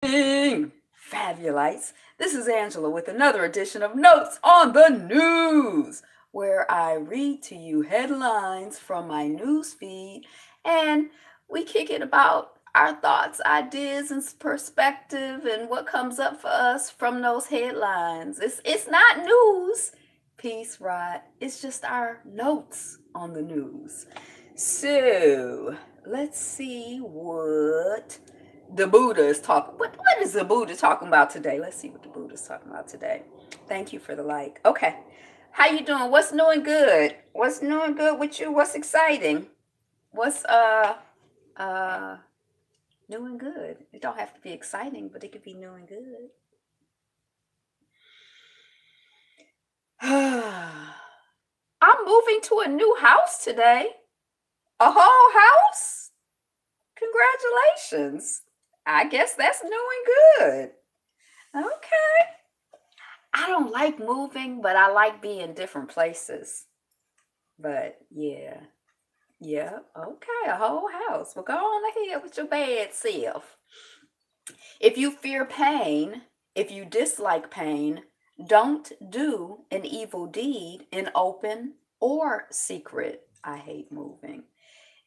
Fabulites. This is Angela with another edition of Notes on the News, where I read to you headlines from my news feed and we kick it about our thoughts, ideas, and perspective and what comes up for us from those headlines. It's not news, peace, Rod. It's just our notes on the news. So let's see what the Buddha is talking. What is the Buddha talking about today? Let's see what the Buddha is talking about today. Thank you for the like. Okay, how you doing? What's new and good? What's new and good with you? What's exciting? What's uh new and good? It don't have to be exciting, but it could be new and good. I'm moving to a new house today. A whole house? Congratulations. I guess that's new and good. Okay. I don't like moving, but I like being different places. But yeah, yeah, okay, a whole house. Well, go on ahead with your bad self. If you fear pain, if you dislike pain, don't do an evil deed in open or secret. I hate moving.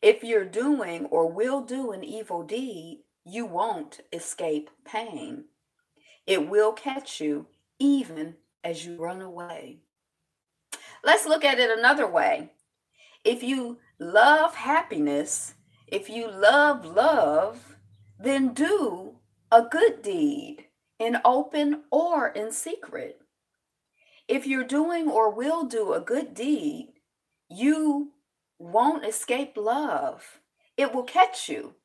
If you're doing or will do an evil deed, you won't escape pain. It will catch you even as you run away. Let's look at it another way. If you love happiness, if you love love, then do a good deed in open or in secret. If you're doing or will do a good deed, you won't escape love. It will catch you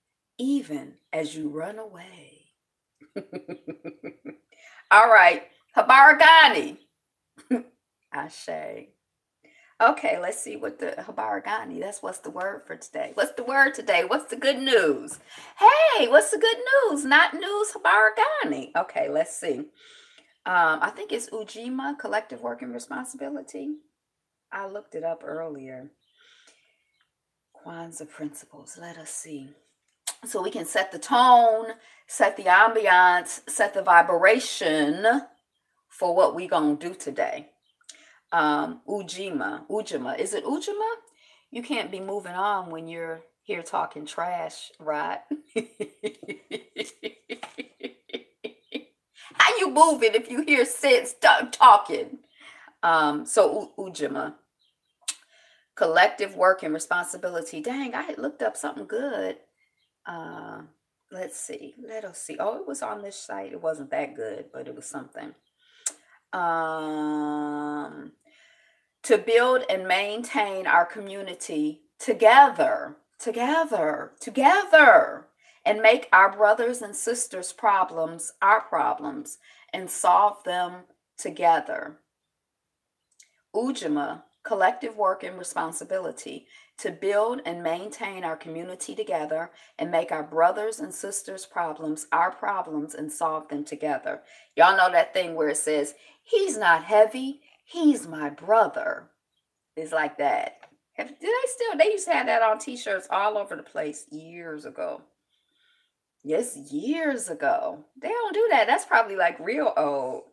even as you run away. All right, Habaragani. Ashe. Okay, let's see what the Habaragani, that's what's the word for today. What's the word today? What's the good news? Hey, what's the good news? Not news, Habaragani. Okay, let's see. I think it's Ujima, collective working responsibility. I looked it up earlier. Kwanzaa principles. Let us see. So we can set the tone, set the ambiance, set the vibration for what we gonna do today. Ujima. Is it Ujima? You can't be moving on when you're here talking trash, right? How you moving if you hear Sid start talking? So Ujima, collective work and responsibility. Dang, I had looked up something good. Uh, let's see. Let us see. Oh, it was on this site. It wasn't that good, but it was something. Um, to build and maintain our community together, and make our brothers and sisters' problems our problems and solve them together. Ujima, collective work and responsibility, to build and maintain our community together and make our brothers and sisters' problems our problems and solve them together. Y'all know that thing where it says, he's not heavy, he's my brother. It's like that. They used to have that on t-shirts all over the place years ago. Yes, years ago. They don't do that. That's probably like real old.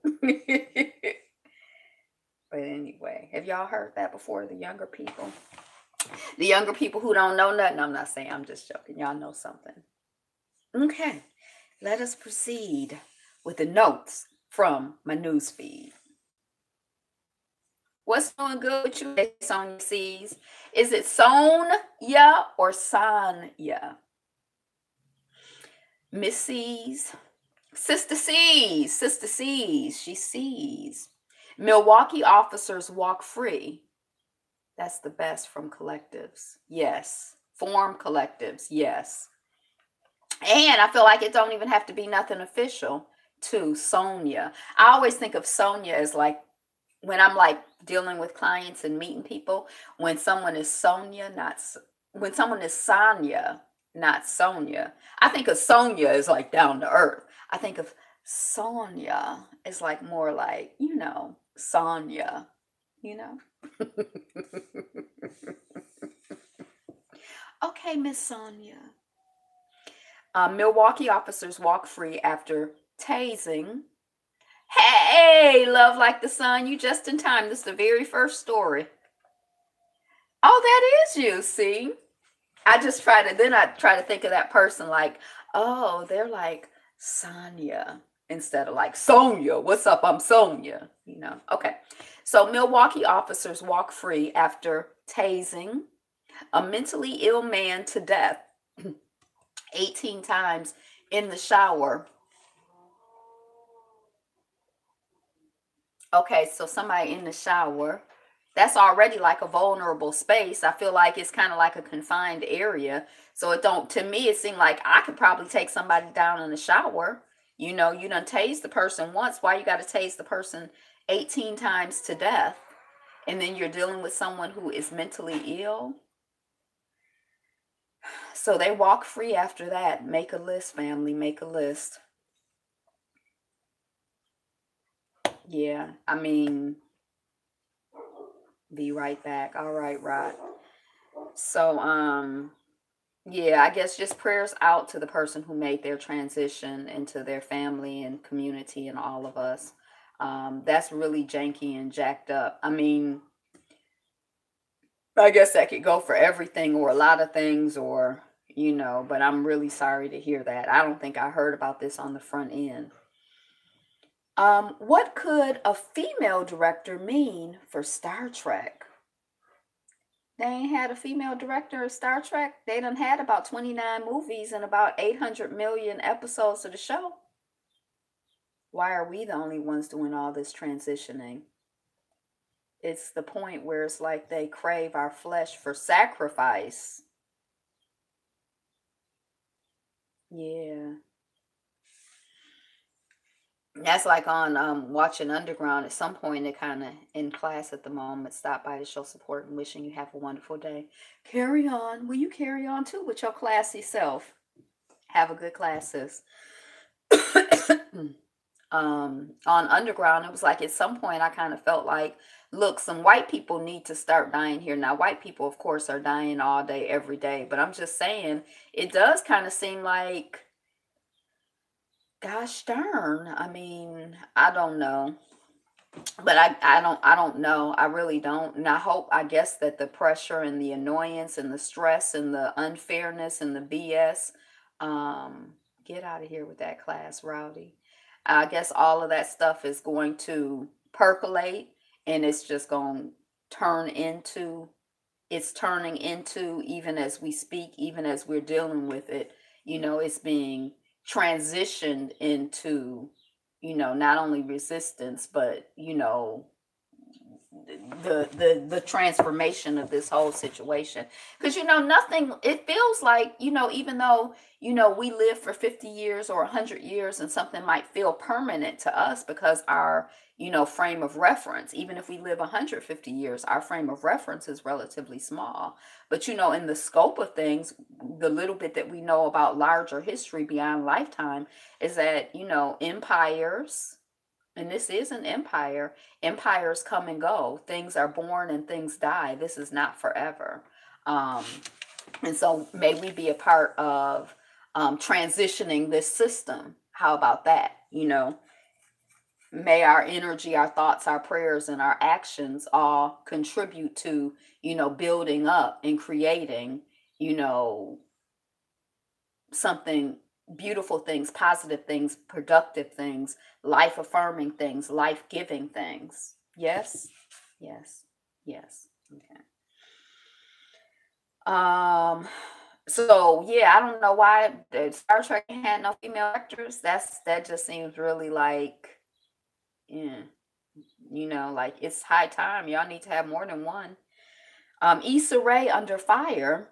But anyway, have y'all heard that before? The younger people? The younger people who don't know nothing. I'm not saying, I'm just joking. Y'all know something. Okay, let us proceed with the notes from my news feed. What's doing good with you, Sonya sees? Is it Sonya or Sanya? Miss C's. Sister sees, she sees. Milwaukee officers walk free. That's the best from collectives. Yes. Form collectives. Yes. And I feel like it don't even have to be nothing official to Sonia. I always think of Sonia as like when I'm like dealing with clients and meeting people, when someone is Sonia, when someone is Sonia, not Sonia. I think of Sonia as like down to earth. I think of Sonia as like more like, Sonia, you know? Okay, Miss Sonia. Milwaukee officers walk free after tasing. Hey, love like the sun, you just in time. This is the very first story. Oh, that is you. See, I try to think of that person like, oh, they're like Sonia instead of like Sonia. What's up? I'm Sonia. Okay. So Milwaukee officers walk free after tasing a mentally ill man to death 18 times in the shower. Okay, so somebody in the shower, that's already like a vulnerable space. I feel like it's kind of like a confined area. So it don't, to me, it seemed like I could probably take somebody down in the shower. You done tased the person once. Why you got to tase the person 18 times to death? And then you're dealing with someone who is mentally ill. So they walk free after that. Make a list, family. Make a list. Yeah, I mean, be right back. All right, Rod. So, yeah, I guess just prayers out to the person who made their transition into their family and community and all of us. That's really janky and jacked up. I mean, I guess that could go for everything or a lot of things but I'm really sorry to hear that. I don't think I heard about this on the front end. What could a female director mean for Star Trek? They ain't had a female director of Star Trek. They done had about 29 movies and about 800 million episodes of the show. Why are we the only ones doing all this transitioning? It's the point where it's like they crave our flesh for sacrifice. Yeah. That's like on watching Underground. At some point, they kind of in class at the moment stop by to show support and wishing you have a wonderful day. Carry on. Will you carry on too with your classy self? Have a good classes. On Underground, it was like at some point I kind of felt like, look, some white people need to start dying here. Now, white people, of course, are dying all day, every day, but I'm just saying, it does kind of seem like, gosh darn. I mean, I don't know. But I don't know. I really don't. And I guess that the pressure and the annoyance and the stress and the unfairness and the BS, um, get out of here with that class, Rowdy. I guess all of that stuff is going to percolate and it's just going to turn into, it's turning into, even as we speak, even as we're dealing with it, it's being transitioned into, not only resistance, but, the transformation of this whole situation, because nothing, it feels like, even though we live for 50 years or 100 years and something might feel permanent to us because our frame of reference, even if we live 150 years, our frame of reference is relatively small. But in the scope of things, the little bit that we know about larger history beyond lifetime is that empires, and this is an empire. Empires come and go. Things are born and things die. This is not forever. Um, and so may we be a part of transitioning this system. How about that? May our energy, our thoughts, our prayers, and our actions all contribute to, building up and creating, you know, something, beautiful things, positive things, productive things, life affirming things, life giving things. Yes, yes, yes. Okay. Um. So yeah, I don't know why the Star Trek had no female actors. That just seems really like, yeah, like it's high time. Y'all need to have more than one. Issa Rae under fire.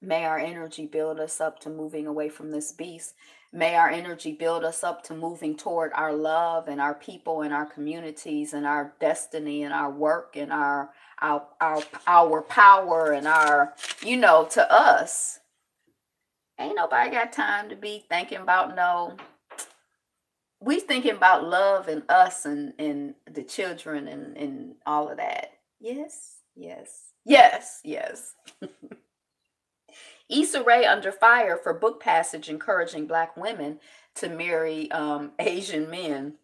May our energy build us up to moving away from this beast. May our energy build us up to moving toward our love and our people and our communities and our destiny and our work and our power and our, to us. Ain't nobody got time to be thinking about no. We thinking about love and us and the children and all of that. Yes, yes, yes, yes. Issa Rae under fire for book passage encouraging black women to marry Asian men.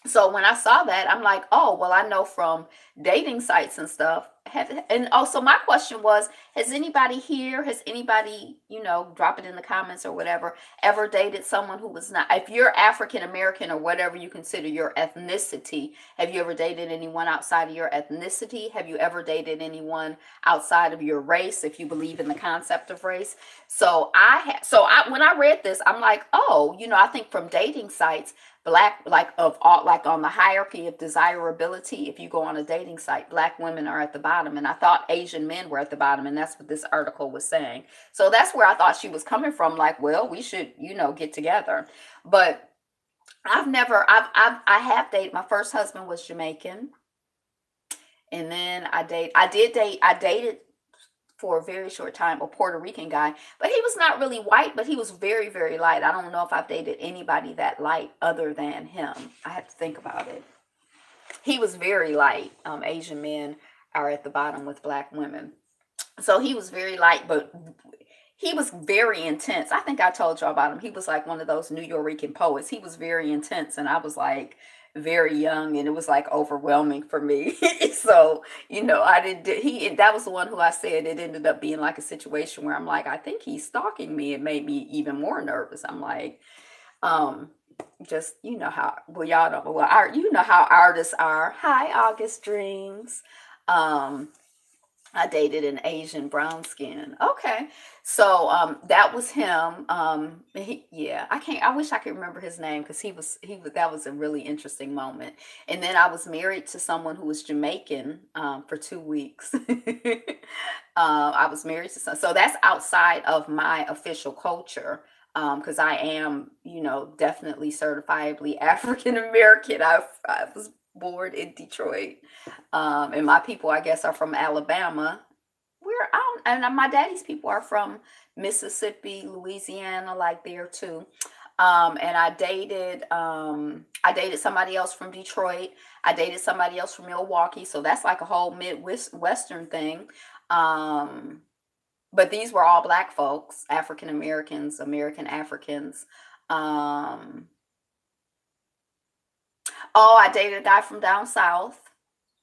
So when I saw that, I'm like, oh, well, I know from dating sites and stuff. And also, my question was, has anybody here, has anybody, drop it in the comments or whatever, ever dated someone who was not, if you're African American or whatever you consider your ethnicity, have you ever dated anyone outside of your ethnicity? Have you ever dated anyone outside of your race, if you believe in the concept of race? When I read this, I'm like, oh, I think from dating sites, black, like of all, like on the hierarchy of desirability, if you go on a dating site, black women are at the bottom, and I thought Asian men were at the bottom, and that's what this article was saying. So that's where I thought she was coming from, like, well, we should get together. But I have dated. My first husband was Jamaican, and then I dated for a very short time a Puerto Rican guy, but he was not really white, but he was very, very light. I don't know if I've dated anybody that light other than him. I have to think about it. He was very light. Asian men are at the bottom with black women. So he was very light, but he was very intense. I think I told y'all about him. He was like one of those New Yorican poets. He was very intense, and I was like very young, and it was like overwhelming for me. So I didn't. That was the one who I said it ended up being like a situation where I'm like, I think he's stalking me. It made me even more nervous. I'm like, um, just how well y'all don't well, how artists are. Hi, August Dreams. Um, I dated an Asian brown skin. Okay. So that was him. Yeah, I wish I could remember his name because he was that was a really interesting moment. And then I was married to someone who was Jamaican for 2 weeks. I was married to so that's outside of my official culture. Because I am, definitely certifiably African American. I was born in Detroit. And my people, I guess, are from Alabama. And my daddy's people are from Mississippi, Louisiana, like there too. And I dated somebody else from Detroit. I dated somebody else from Milwaukee. So that's like a whole Midwest Western thing. But these were all black folks, African Americans, American Africans. Um, oh, I dated a guy from down south,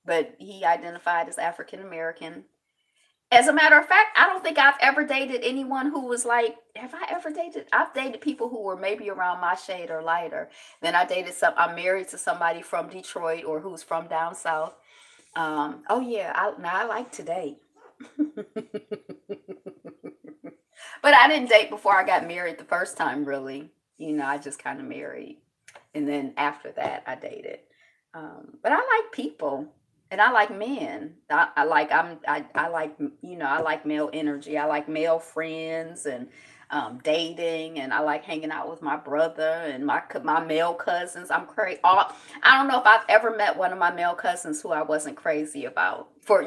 but he identified as African American. As a matter of fact, I don't think I've ever dated anyone who was like, have I ever dated? I've dated people who were maybe around my shade or lighter. Then I'm married to somebody from Detroit or who's from down south. Oh yeah, I like to date. But I didn't date before I got married the first time, really. I just kind of married. And then after that, I dated. But I like people, and I like men. I like I like male energy. I like male friends and dating, and I like hanging out with my brother and my male cousins. I'm crazy. I don't know if I've ever met one of my male cousins who I wasn't crazy about. For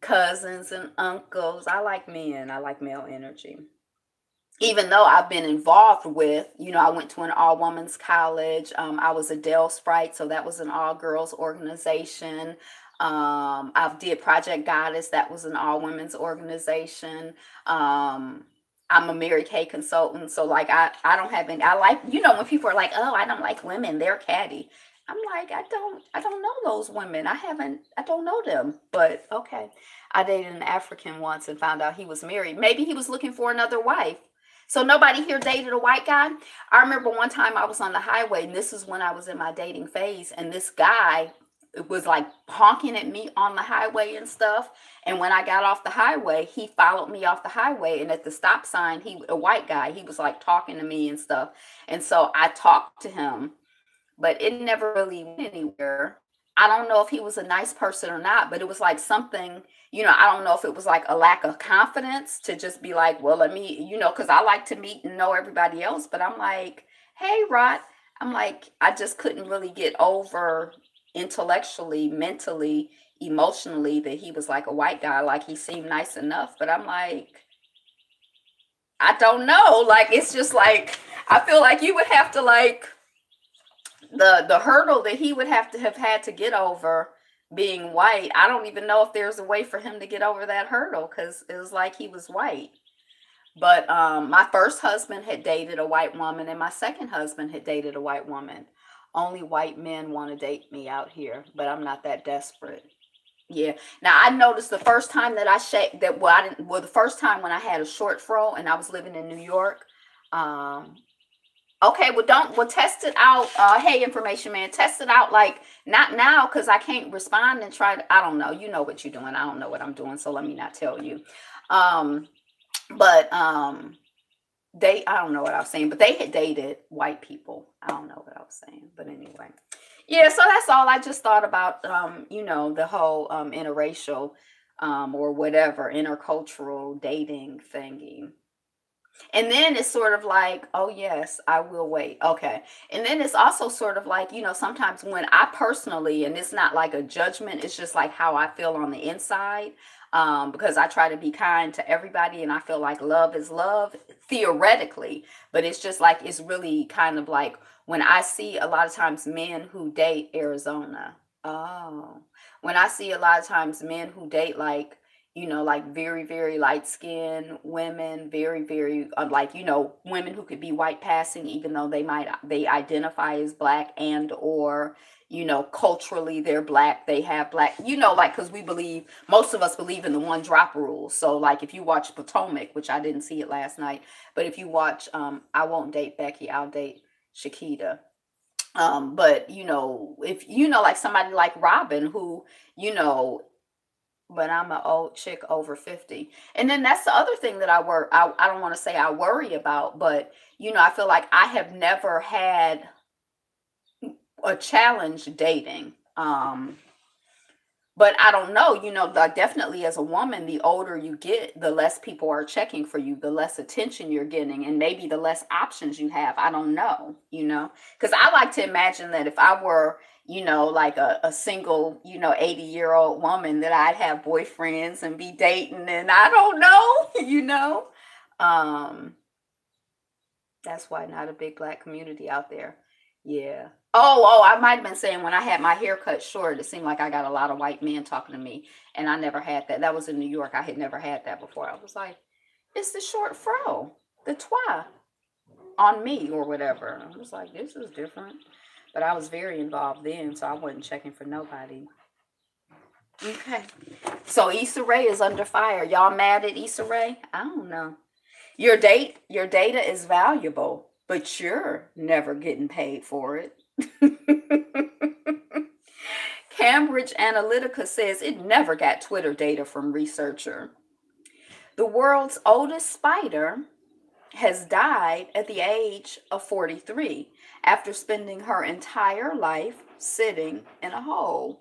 cousins and uncles. I like men. I like male energy. Even though I've been involved with, I went to an all women's college. I was a Dell Sprite, so that was an all girls organization. I did Project Goddess, that was an all women's organization. I'm a Mary Kay consultant, so like I don't have any. I like when people are like, oh, I don't like women, they're catty. I'm like, I don't know those women. I don't know them, but okay. I dated an African once and found out he was married. Maybe he was looking for another wife. So nobody here dated a white guy. I remember one time I was on the highway, and this is when I was in my dating phase, and this guy was like honking at me on the highway and stuff. And when I got off the highway, he followed me off the highway, and at the stop sign, a white guy, he was like talking to me and stuff. And so I talked to him, but it never really went anywhere. I don't know if he was a nice person or not, but it was like something, I don't know if it was like a lack of confidence to just be like, well, let me, because I like to meet and know everybody else. But I'm like, hey, Rod, I'm like, I just couldn't really get over intellectually, mentally, emotionally that he was like a white guy. Like he seemed nice enough. But I'm like, I don't know. Like, it's just like, I feel like you would have to like, the hurdle that he would have to have had to get over being white, I don't even know if there's a way for him to get over that hurdle because it was like he was white. But my first husband had dated a white woman, and my second husband had dated a white woman. Only white men want to date me out here, but I'm not that desperate. Yeah. Now I noticed the first time that I shaved that well I didn't well the first time when I had a short fro and I was living in New York. Um okay, well don't well test it out. Hey information man, test it out like not now because I can't respond and try to I don't know. You know what you're doing. I don't know what I'm doing, so let me not tell you. Um but they I don't know what I was saying, but they had dated white people. I don't know what I was saying, but anyway. Yeah, so that's all. I just thought about the whole interracial or whatever, intercultural dating thingy. And then it's sort of like, oh yes, I will wait. Okay. And then it's also sort of like, sometimes when I personally, and it's not like a judgment, it's just like how I feel on the inside. Because I try to be kind to everybody and I feel like love is love theoretically, but it's just like it's really kind of like when I see a lot of times men who date Arizona. Oh. When I see a lot of times men who date like very, very light skinned women, very, very like, women who could be white passing, even though they identify as black and or, culturally they're black, they have black, like, because most of us believe in the one drop rule. So like if you watch Potomac, which I didn't see it last night, but if you watch, I won't date Becky, I'll date Shakita. But if like somebody like Robin who, you know, but I'm an old chick over 50. And then that's the other thing that I don't want to say I worry about, but I feel like I have never had a challenge dating. But I don't know, like definitely as a woman, the older you get, the less people are checking for you, the less attention you're getting, and maybe the less options you have. I don't know, because I like to imagine that if I were, like a single, 80-year-old woman, that I'd have boyfriends and be dating, and I don't know, Um, that's why not a big black community out there. Yeah. Oh, I might have been saying when I had my hair cut short, it seemed like I got a lot of white men talking to me, and I never had that. That was in New York. I had never had that before. I was like, it's the short fro, the twa on me or whatever. I was like, this is different. But I was very involved then, so I wasn't checking for nobody. Okay. So Issa Rae is under fire. Y'all mad at Issa Rae? I don't know. Your data is valuable, but you're never getting paid for it. Cambridge Analytica says it never got Twitter data from researcher. The world's oldest spider has died at the age of 43 after spending her entire life sitting in a hole.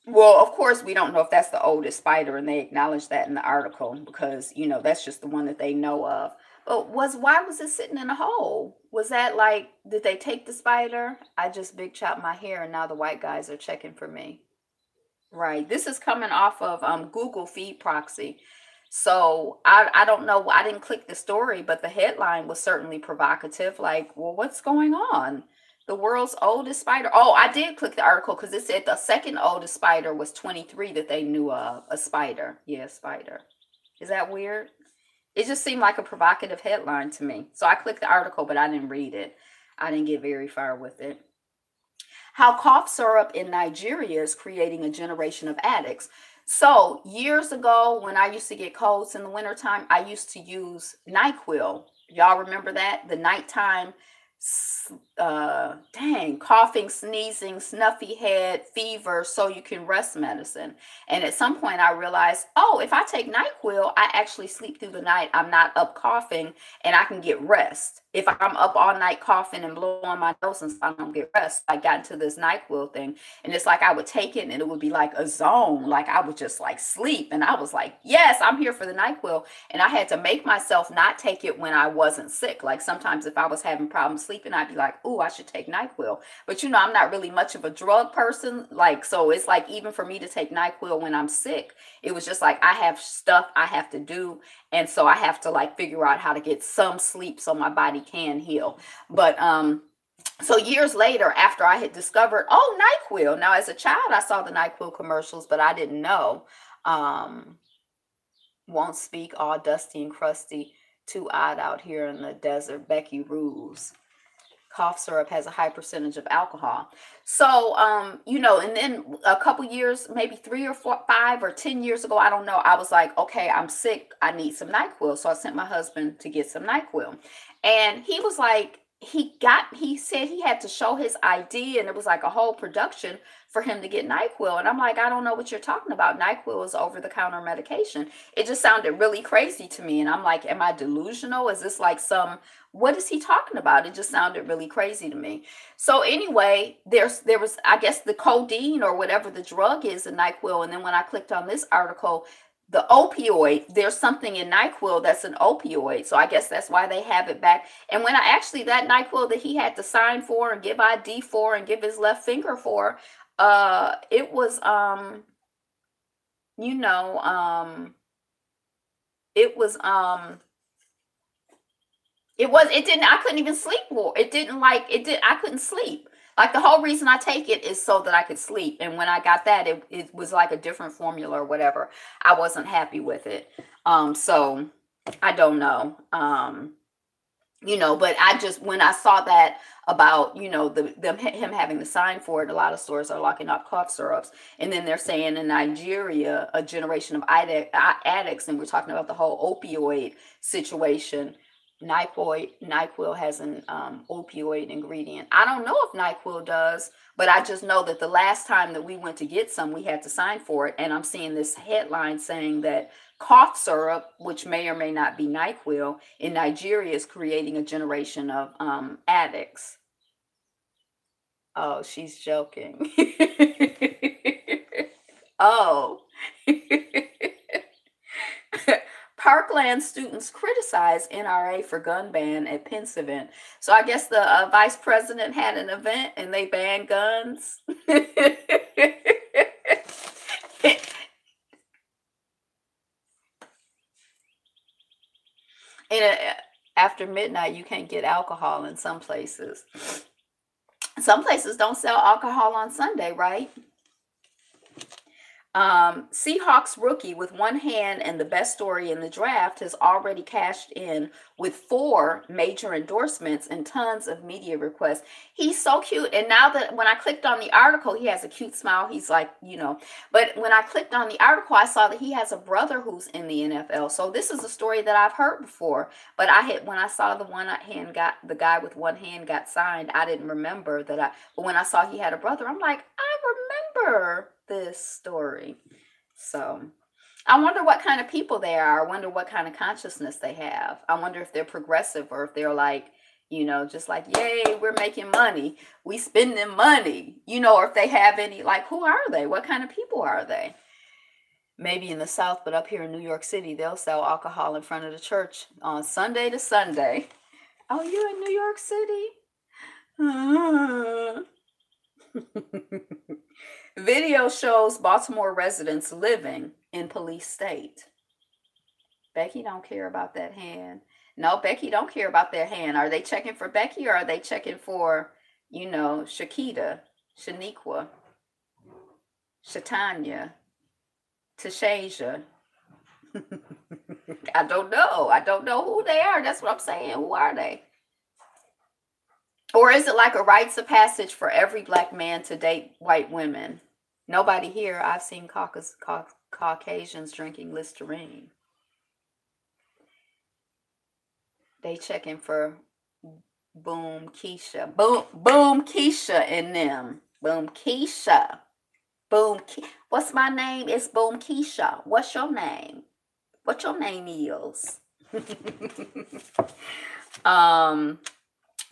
Well, of course, we don't know if that's the oldest spider, and they acknowledge that in the article because that's just the one that they know of. But why was it sitting in a hole? Was that like did they take the spider? I just big chopped my hair, and now the white guys are checking for me. Right. This is coming off of Google Feed Proxy. So I don't know. I didn't click the story, but the headline was certainly provocative. Like, well, what's going on? The world's oldest spider. Oh, I did click the article because it said the second oldest spider was 23 that they knew of. A spider. Yeah, spider. Is that weird? It just seemed like a provocative headline to me. So I clicked the article, but I didn't read it. I didn't get very far with it. How cough syrup in Nigeria is creating a generation of addicts. So, years ago, when I used to get colds in the wintertime, I used to use NyQuil. Y'all remember that? The nighttime, coughing, sneezing, snuffy head, fever, so you can rest medicine. And at some point, I realized, oh, if I take NyQuil, I actually sleep through the night. I'm not up coughing and I can get rest. If I'm up all night coughing and blowing my nose and I don't get rest, I got into this NyQuil thing. And it's like I would take it and it would be like a zone. Like I would just like sleep. And I was like, yes, I'm here for the NyQuil. And I had to make myself not take it when I wasn't sick. Like sometimes if I was having problems sleeping, I'd be like, oh, I should take NyQuil. But I'm not really much of a drug person. Like, so it's like even for me to take NyQuil when I'm sick, it was just like I have stuff I have to do. And so I have to like figure out how to get some sleep so my body can heal. But So years later, after I had discovered, oh, NyQuil. Now, as a child, I saw the NyQuil commercials, but I didn't know. Um, won't speak, all dusty and crusty, too odd out here in the desert. Becky rules. Cough syrup has a high percentage of alcohol. So, and then a couple years, maybe 3 or 4, 5 or 10 years ago, I don't know. I was like, okay, I'm sick. I need some NyQuil. So I sent my husband to get some NyQuil. And he was like, he said he had to show his ID, and it was like a whole production for him to get NyQuil. And I'm like, I don't know what you're talking about. NyQuil is over the counter medication. It just sounded really crazy to me. And I'm like, am I delusional? Is this like what is he talking about? It just sounded really crazy to me. So anyway, there was, I guess, the codeine or whatever the drug is in NyQuil. And then when I clicked on this article, the opioid, there's something in NyQuil that's an opioid. So I guess that's why they have it back. And when I actually, that NyQuil that he had to sign for and give ID for and give his left finger for, it was, you know, it was, it didn't, I couldn't even sleep more. It didn't like, it did, I couldn't sleep. Like the whole reason I take it is so that I could sleep. And when I got that, it was like a different formula or whatever. I wasn't happy with it. So I don't know. But I just, when I saw that about, him having to sign for it, a lot of stores are locking up cough syrups. And then they're saying in Nigeria, a generation of addicts, and we're talking about the whole opioid situation. NyQuil has an opioid ingredient. I don't know if NyQuil does, but I just know that the last time that we went to get some, we had to sign for it. And I'm seeing this headline saying that cough syrup, which may or may not be NyQuil, in Nigeria is creating a generation of addicts. Oh, she's joking. Oh. Parkland students criticize NRA for gun ban at Pence event. So I guess the vice president had an event and they banned guns. And after midnight, you can't get alcohol in some places. Some places don't sell alcohol on Sunday, right? Seahawks rookie with one hand and the best story in the draft has already cashed in with 4 major endorsements and tons of media requests. He's so cute. And now that when I clicked on the article, he has a cute smile. He's like, but when I clicked on the article, I saw that he has a brother who's in the NFL. So this is a story that I've heard before. But when I saw the guy with one hand got signed, I didn't remember that but when I saw he had a brother, I'm like, I remember this story. So I wonder what kind of people they are. I wonder what kind of consciousness they have. I wonder if they're progressive or if they're like, just like, yay, we're making money. We spending money, or if they have any, like, who are they? What kind of people are they? Maybe in the South, but up here in New York City, they'll sell alcohol in front of the church on Sunday to Sunday. Oh, you in New York City? Video shows Baltimore residents living in police state. Becky don't care about that hand. No, Becky don't care about their hand. Are they checking for Becky or are they checking for, Shakita, Shaniqua, Shatanya, Tashasia? I don't know. I don't know who they are. That's what I'm saying. Who are they? Or is it like a rites of passage for every black man to date white women? Nobody here. I've seen Caucasians drinking Listerine. They checking for Boom Keisha. Boom Keisha in them. Boom Keisha. What's my name? It's Boom Keisha. What's your name? What your name is?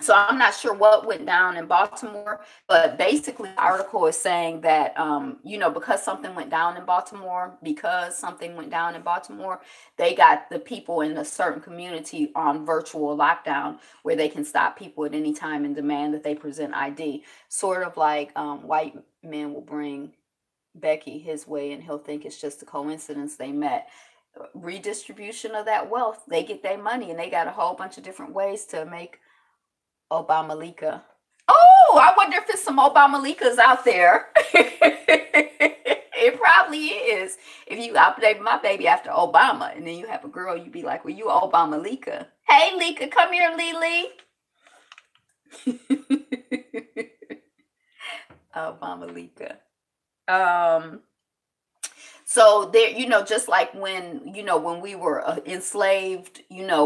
So I'm not sure what went down in Baltimore, but basically the article is saying that, because something went down in Baltimore, they got the people in a certain community on virtual lockdown where they can stop people at any time and demand that they present ID. Sort of like white men will bring Becky his way and he'll think it's just a coincidence they met. Redistribution of that wealth. They get their money and they got a whole bunch of different ways to make Obamalika. Oh, I wonder if it's some Obama leakers out there. It probably is. If you update my baby after Obama, and then you have a girl, you'd be like, "Well, you Obama leaker." Hey, leaker, come here, Lily. Obama leaker. Um, So there, just like when we were enslaved,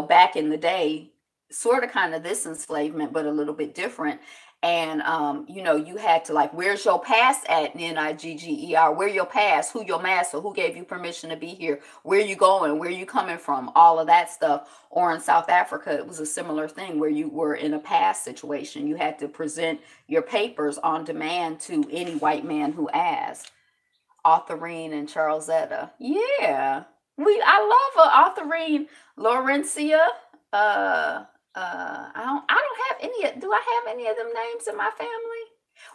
back in the day, sort of kind of this enslavement, but a little bit different. And you had to, like, where's your pass at, Nigger, where your pass, who your master, who gave you permission to be here, where you going, where you coming from, all of that stuff. Or in South Africa, it was a similar thing where you were in a pass situation. You had to present your papers on demand to any white man who asked. Autherine and Charlesetta. Yeah. I love Autherine Laurencia. Uh I don't have do I have any of them names in my family?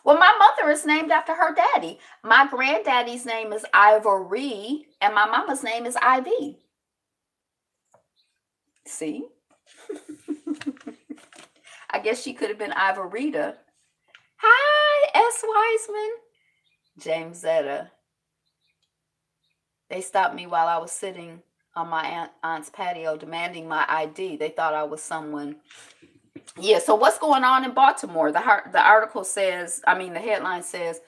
Well, my mother is named after her daddy. My granddaddy's name is Ivory, and my mama's name is Ivy. See? I guess she could have been Ivorita. Hi, S. Wiseman. James Zetta. They stopped me while I was sitting on my aunt's patio demanding my ID. They thought I was someone. Yeah, so what's going on in Baltimore? The article says, I mean, the headline says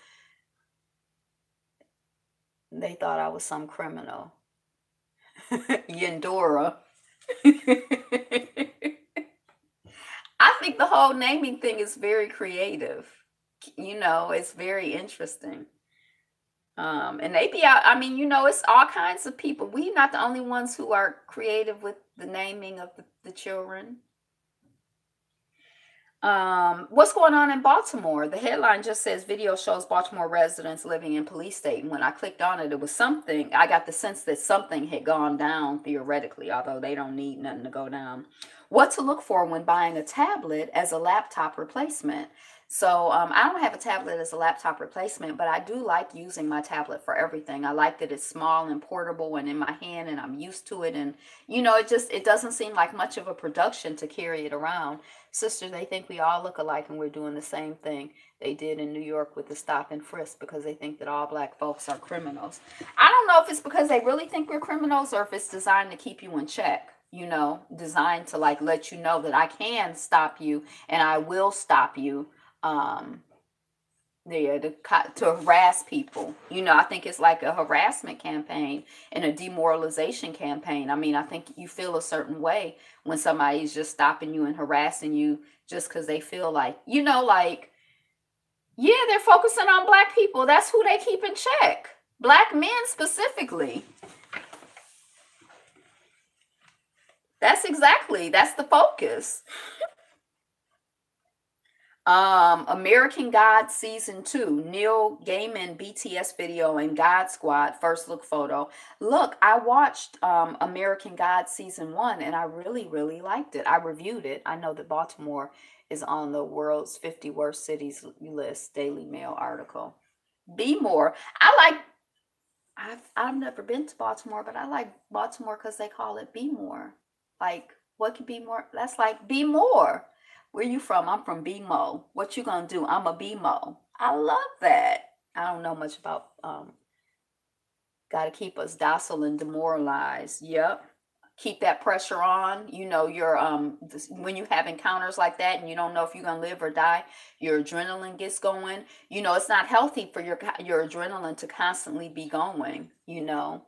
they thought I was some criminal. Yendora. I think the whole naming thing is very creative. It's very interesting. And they be out, I mean, it's all kinds of people. We're not the only ones who are creative with the naming of the children. What's going on in Baltimore? The headline just says video shows Baltimore residents living in police state. And when I clicked on it, it was something. I got the sense that something had gone down theoretically, although they don't need nothing to go down. What to look for when buying a tablet as a laptop replacement. So I don't have a tablet as a laptop replacement, but I do like using my tablet for everything. I like that it's small and portable and in my hand, and I'm used to it. And it doesn't seem like much of a production to carry it around. Sister, they think we all look alike, and we're doing the same thing they did in New York with the stop and frisk, because they think that all black folks are criminals. I don't know if it's because they really think we're criminals, or if it's designed to keep you in check, designed to, like, let you know that I can stop you and I will stop you. um yeah, to harass people. I think it's like a harassment campaign and a demoralization campaign. I mean, I think you feel a certain way when somebody's just stopping you and harassing you just because they feel like, like, yeah, they're focusing on black people. That's who they keep in check. Black men specifically. That's the focus. American God season 2, Neil Gaiman BTS video and God Squad first look photo. Look, I watched American God season 1, and I really, really liked it. I reviewed it. I know that Baltimore is on the world's 50 worst cities list, Daily Mail article. Be more. I've never been to Baltimore, but I like Baltimore because they call it Be More. Like, what could be more? That's like Be More. Where you from? I'm from BMO. What you gonna do? I'm a BMO. I love that. I don't know much about gotta keep us docile and demoralized. Yep. Keep that pressure on. Your when you have encounters like that and you don't know if you're gonna live or die, your adrenaline gets going. It's not healthy for your adrenaline to constantly be going. Yeah,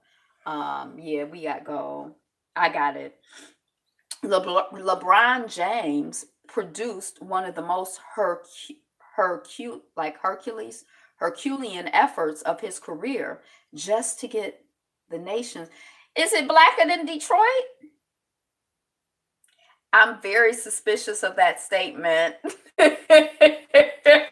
we got go. I got it. LeBron James produced one of the most Herculean efforts of his career just to get the nation's. Is it blacker than Detroit? I'm very suspicious of that statement. I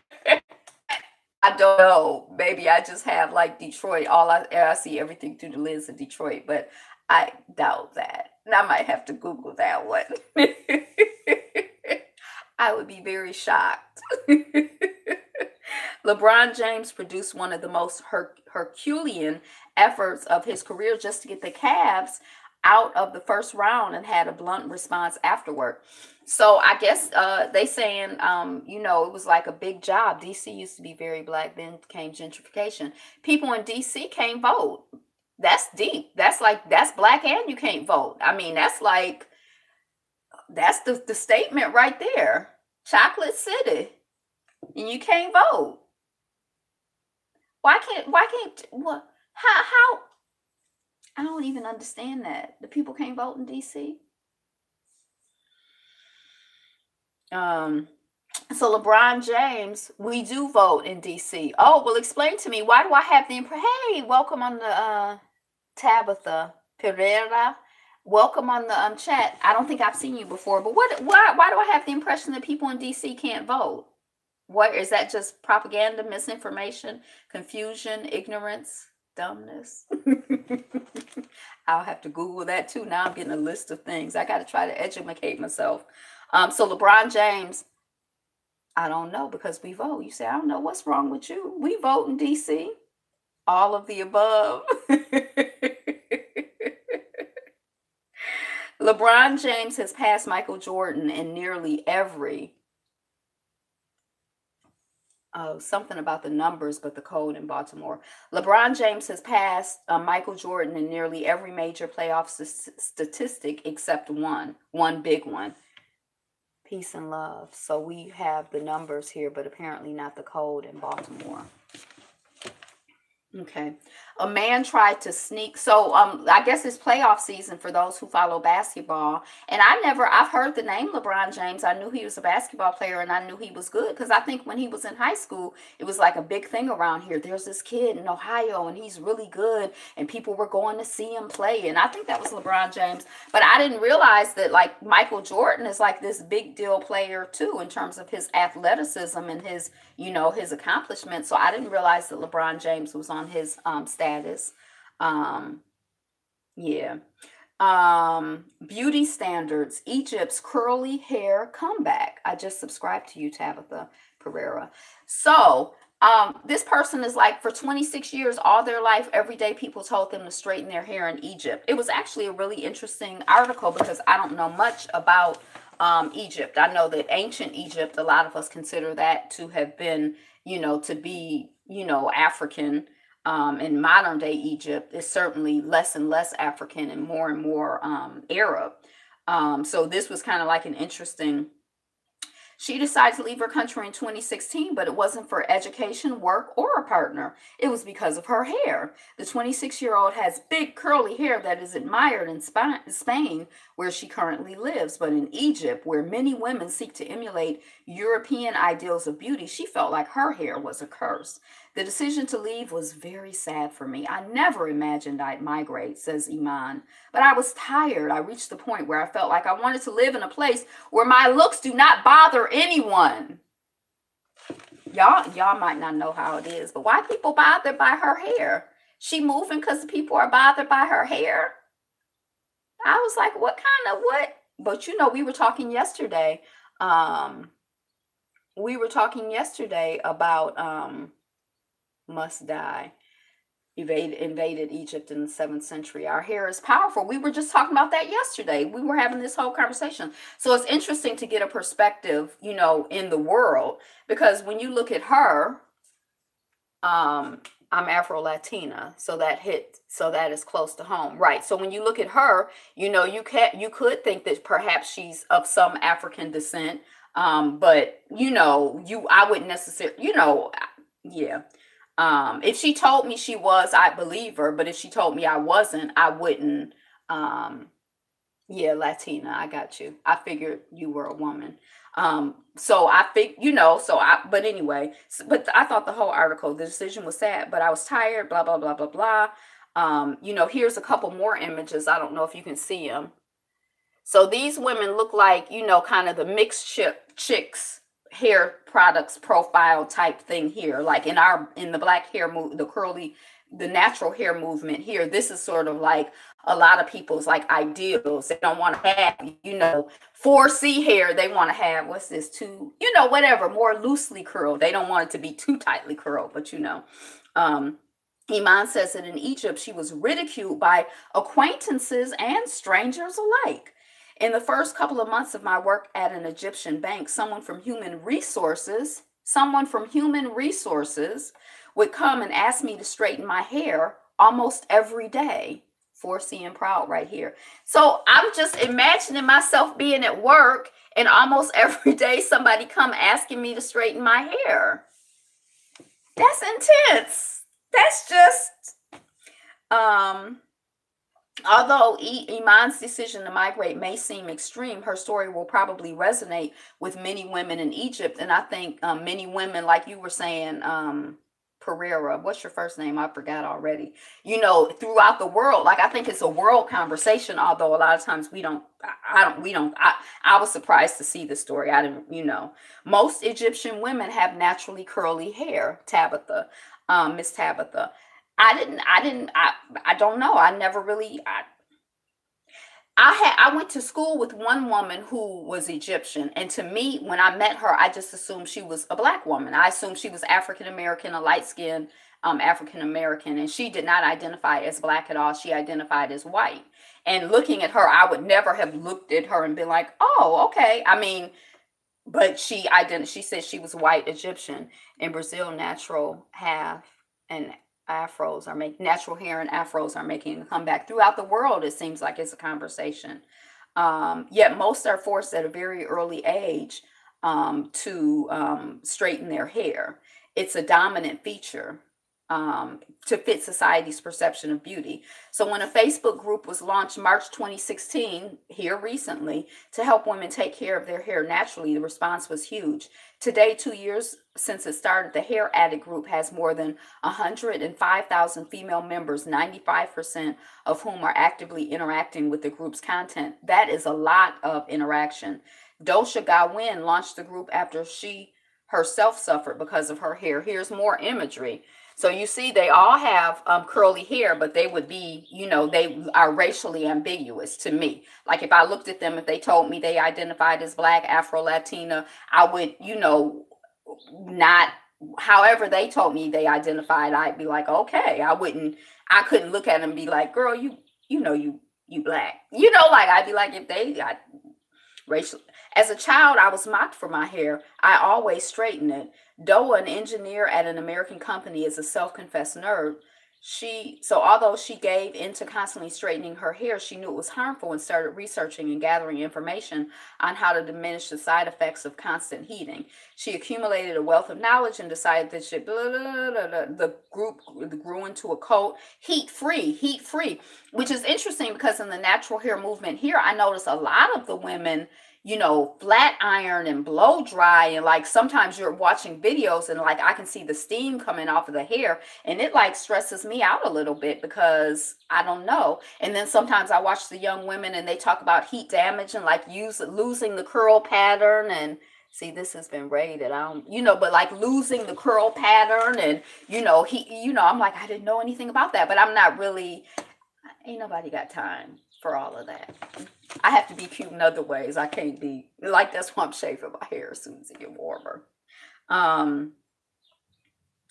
don't know. Maybe I just have, like, Detroit. I see everything through the lens of Detroit, but I doubt that. And I might have to Google that one. I would be very shocked. LeBron James produced one of the most Herculean efforts of his career just to get the Cavs out of the first round and had a blunt response afterward. So I guess they saying, it was like a big job. DC used to be very black, then came gentrification. People in DC can't vote. That's deep. That's black and you can't vote. I mean, that's the statement right there. Chocolate City. And you can't vote. Why can't what how I don't even understand that. The people can't vote in DC. Um so LeBron James, we do vote in DC. Oh, well explain to me, why do I have the impression? Hey, welcome on the Tabitha Pereira. Welcome on the chat. I don't think I've seen you before, but why do I have the impression that people in DC can't vote? What is that, just propaganda, misinformation, confusion, ignorance, dumbness? I'll have to Google that too. Now I'm getting a list of things. I got to try to educate myself. So LeBron James, I don't know because we vote. You say, I don't know what's wrong with you. We vote in DC. All of the above. LeBron James has passed Michael Jordan in nearly every something about the numbers, but the code in Baltimore. LeBron James has passed Michael Jordan in nearly every major playoff statistic except one big one. Peace and love. So we have the numbers here, but apparently not the code in Baltimore. Okay. A man tried to sneak. So I guess it's playoff season for those who follow basketball. And I've heard the name LeBron James. I knew he was a basketball player and I knew he was good because I think when he was in high school, it was like a big thing around here. There's this kid in Ohio and he's really good and people were going to see him play. And I think that was LeBron James. But I didn't realize that like Michael Jordan is like this big deal player too in terms of his athleticism and his accomplishments. So I didn't realize that LeBron James was on his status. Yeah. Beauty standards, Egypt's curly hair comeback. I just subscribed to you, Tabitha Pereira. So this person is like, for 26 years, all their life, every day people told them to straighten their hair in Egypt. It was actually a really interesting article because I don't know much about Egypt. I know that ancient Egypt, a lot of us consider that to have been, to be, African. In modern day Egypt is certainly less and less African and more Arab. So this was kind of like an interesting. She decided to leave her country in 2016, but it wasn't for education, work, or a partner. It was because of her hair. The 26-year-old has big curly hair that is admired in Spain, where she currently lives. But in Egypt, where many women seek to emulate European ideals of beauty, she felt like her hair was a curse. The decision to leave was very sad for me. I never imagined I'd migrate, says Iman. But I was tired. I reached the point where I felt like I wanted to live in a place where my looks do not bother anyone. Y'all might not know how it is, but why people bothered by her hair? She moving because people are bothered by her hair? I was like, what? But we were talking yesterday. About must die. Invaded Egypt in the 7th century. Our hair is powerful. We were just talking about that yesterday. We were having this whole conversation. So it's interesting to get a perspective, in the world, because when you look at her, I'm Afro-Latina, so that is close to home, right? So when you look at her, you could think that perhaps she's of some African descent, but I wouldn't necessarily, yeah. If she told me she was, I'd believe her. But if she told me I wasn't, I wouldn't. Yeah, Latina, I got you. I figured you were a woman. So I think, but anyway, but I thought the whole article, the decision was sad, but I was tired, blah, blah, blah, blah, blah. Here's a couple more images. I don't know if you can see them. So these women look like, kind of the mixed chicks hair products profile type thing here, like in the black hair the natural hair movement here. This is sort of like a lot of people's like ideals. They don't want to have 4C hair. They want to have, what's this, whatever, more loosely curled. They don't want it to be too tightly curled, but Iman says that in Egypt, she was ridiculed by acquaintances and strangers alike. In the first couple of months of my work at an Egyptian bank, someone from human resources would come and ask me to straighten my hair almost every day. 4C and proud right here. So I'm just imagining myself being at work and almost every day somebody come asking me to straighten my hair. That's intense. That's just um although Iman's decision to migrate may seem extreme, her story will probably resonate with many women in Egypt. And I think many women, like you were saying, Pereira, what's your first name? I forgot already. Throughout the world, like I think it's a world conversation. Although a lot of times we don't, I don't, we don't. I was surprised to see the story. I didn't, most Egyptian women have naturally curly hair. Miss Tabitha. I don't know. I never really, I went to school with one woman who was Egyptian, and to me, when I met her, I just assumed she was a black woman. I assumed she was African American, a light skinned African American, and she did not identify as black at all. She identified as white. And looking at her, I would never have looked at her and been like, "Oh, okay." I mean, but she said she was white Egyptian. In Brazil, natural hair and afros are making a comeback throughout the world. It seems like it's a conversation. Yet most are forced at a very early age to straighten their hair. It's a dominant feature to fit society's perception of beauty. So when a Facebook group was launched March 2016, here recently, to help women take care of their hair naturally, the response was huge. Today, 2 years since it started, the Hair Addict group has more than 105,000 female members, 95% of whom are actively interacting with the group's content. That is a lot of interaction. Dosha Gawain launched the group after she herself suffered because of her hair. Here's more imagery. So you see, they all have curly hair, but they would be, they are racially ambiguous to me. Like if I looked at them, if they told me they identified as black, Afro Latina, I would, not, however they told me they identified, I'd be like, okay, I couldn't look at them and be like, girl, you black. Like I'd be like, if they got racial. As a child, I was mocked for my hair. I always straightened it. Doa, an engineer at an American company, is a self-confessed nerd. Although she gave into constantly straightening her hair, she knew it was harmful and started researching and gathering information on how to diminish the side effects of constant heating. She accumulated a wealth of knowledge and decided that the group grew into a cult. Heat free, which is interesting because in the natural hair movement here, I notice a lot of the women flat iron and blow dry, and like sometimes you're watching videos and like I can see the steam coming off of the hair, and it like stresses me out a little bit because I don't know. And then sometimes I watch the young women and they talk about heat damage and like losing the curl pattern, and see, this has been rated. I don't, but like losing the curl pattern, and I'm like, I didn't know anything about that, but I'm not really, ain't nobody got time for all of that. I have to be cute in other ways. I can't be like, that's why I'm shaving my hair as soon as it gets warmer.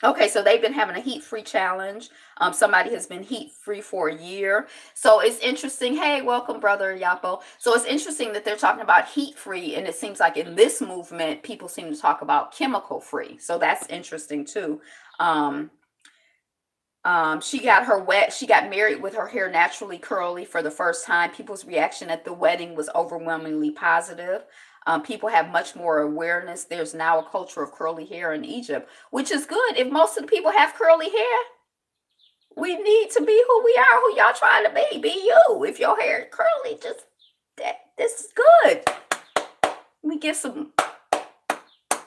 Okay, so they've been having a heat-free challenge. Somebody has been heat-free for a year. So it's interesting. Hey, welcome, brother Yapo. So it's interesting that they're talking about heat-free, and it seems like in this movement, people seem to talk about chemical-free. So that's interesting too. She got married with her hair naturally curly for the first time. People's reaction at the wedding was overwhelmingly positive. People have much more awareness. There's now a culture of curly hair in Egypt, which is good. If most of the people have curly hair, we need to be who we are, who y'all trying to be. Be you. If your hair is curly, this is good. We give some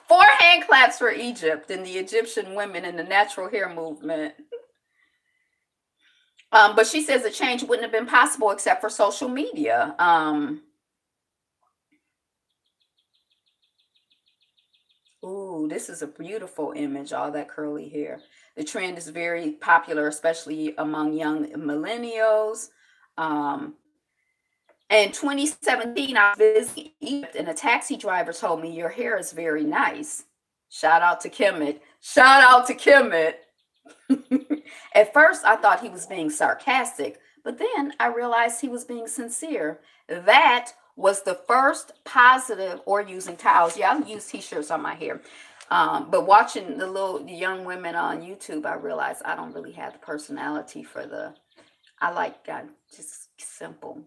4 hand claps for Egypt and the Egyptian women in the natural hair movement. But she says the change wouldn't have been possible except for social media. Ooh, this is a beautiful image, all that curly hair. The trend is very popular, especially among young millennials. Um, in 2017, I was visiting Egypt and a taxi driver told me, your hair is very nice. Shout out to Kemet. Shout out to Kemet. At first, I thought he was being sarcastic, but then I realized he was being sincere. That was the first positive, or using towels. Yeah, I use t-shirts on my hair. But watching the young women on YouTube, I realized I don't really have the personality for the. I like just simple.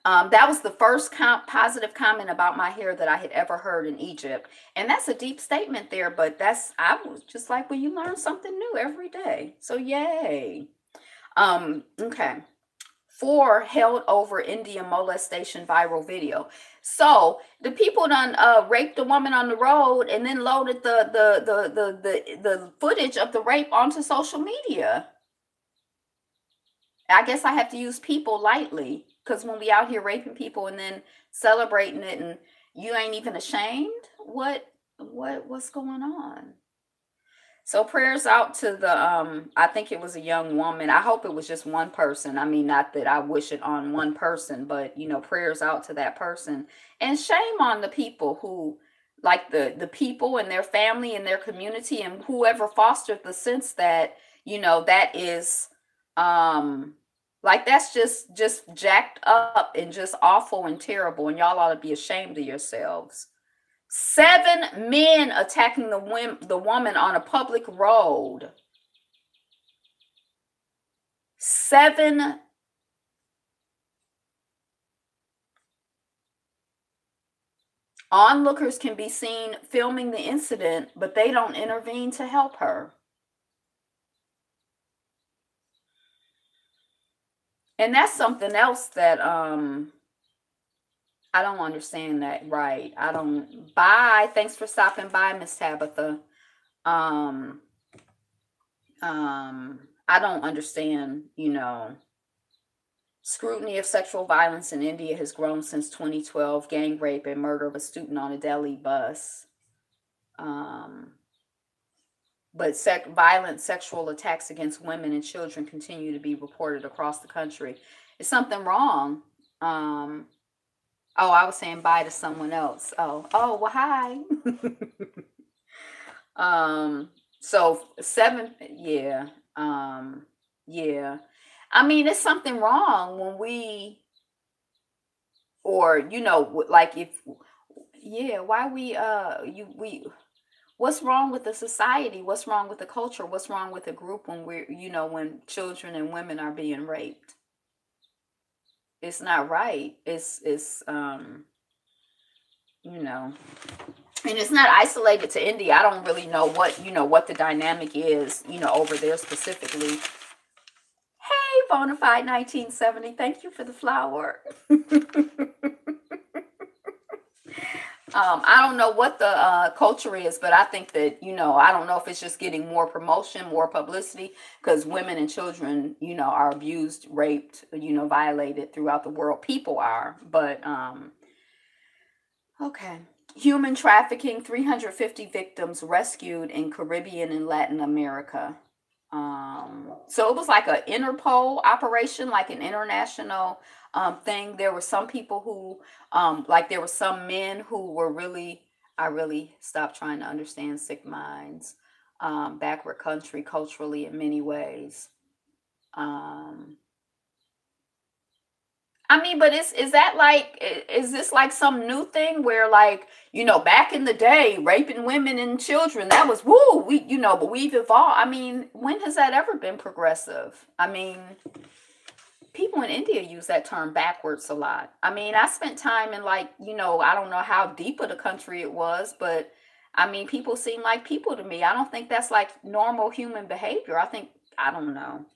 That was the first positive comment about my hair that I had ever heard in Egypt. And that's a deep statement there, but I was just like, well, you learn something new every day. So, yay. Okay. 4 held over India molestation viral video. So the people done raped a woman on the road and then loaded the footage of the rape onto social media. I guess I have to use people lightly because when we out here raping people and then celebrating it and you ain't even ashamed, what's going on? So prayers out to the I think it was a young woman. I hope it was just one person. I mean, not that I wish it on one person, but prayers out to that person. And shame on the people who like the people and their family and their community and whoever fostered the sense that, that is um like that's just jacked up and just awful and terrible, and y'all ought to be ashamed of yourselves. 7 men attacking the woman on a public road. 7 onlookers can be seen filming the incident, but they don't intervene to help her. And that's something else that I don't understand that, right. I don't. Bye. Thanks for stopping by, Miss Tabitha. Um I don't understand, scrutiny of sexual violence in India has grown since 2012. Gang rape and murder of a student on a Delhi bus. Um, but violent sexual attacks against women and children continue to be reported across the country. Is something wrong? Um, oh, I was saying bye to someone else. Well, hi. So 7, yeah, yeah. I mean, it's something wrong when or like if, yeah, why what's wrong with the society? What's wrong with the culture? What's wrong with the group when when children and women are being raped? It's not right. It's you know and it's not isolated to India. I don't really know what the dynamic is over there specifically. Hey, Bonafide 1970, thank you for the flower. I don't know what the culture is, but I think that, I don't know if it's just getting more promotion, more publicity, because women and children, are abused, raped, violated throughout the world. People are, but okay. Human trafficking, 350 victims rescued in Caribbean and Latin America. So it was like an Interpol operation, like an international thing. There were some people who, like there were some men who were I really stopped trying to understand sick minds, backward country culturally in many ways. Um, I mean, but is that like, is this like some new thing where like, back in the day, raping women and children, that was woo, but we've evolved. I mean, when has that ever been progressive? I mean, people in India use that term backwards a lot. I mean, I spent time in like, I don't know how deep of the country it was, but I mean, people seem like people to me. I don't think that's like normal human behavior. I don't know.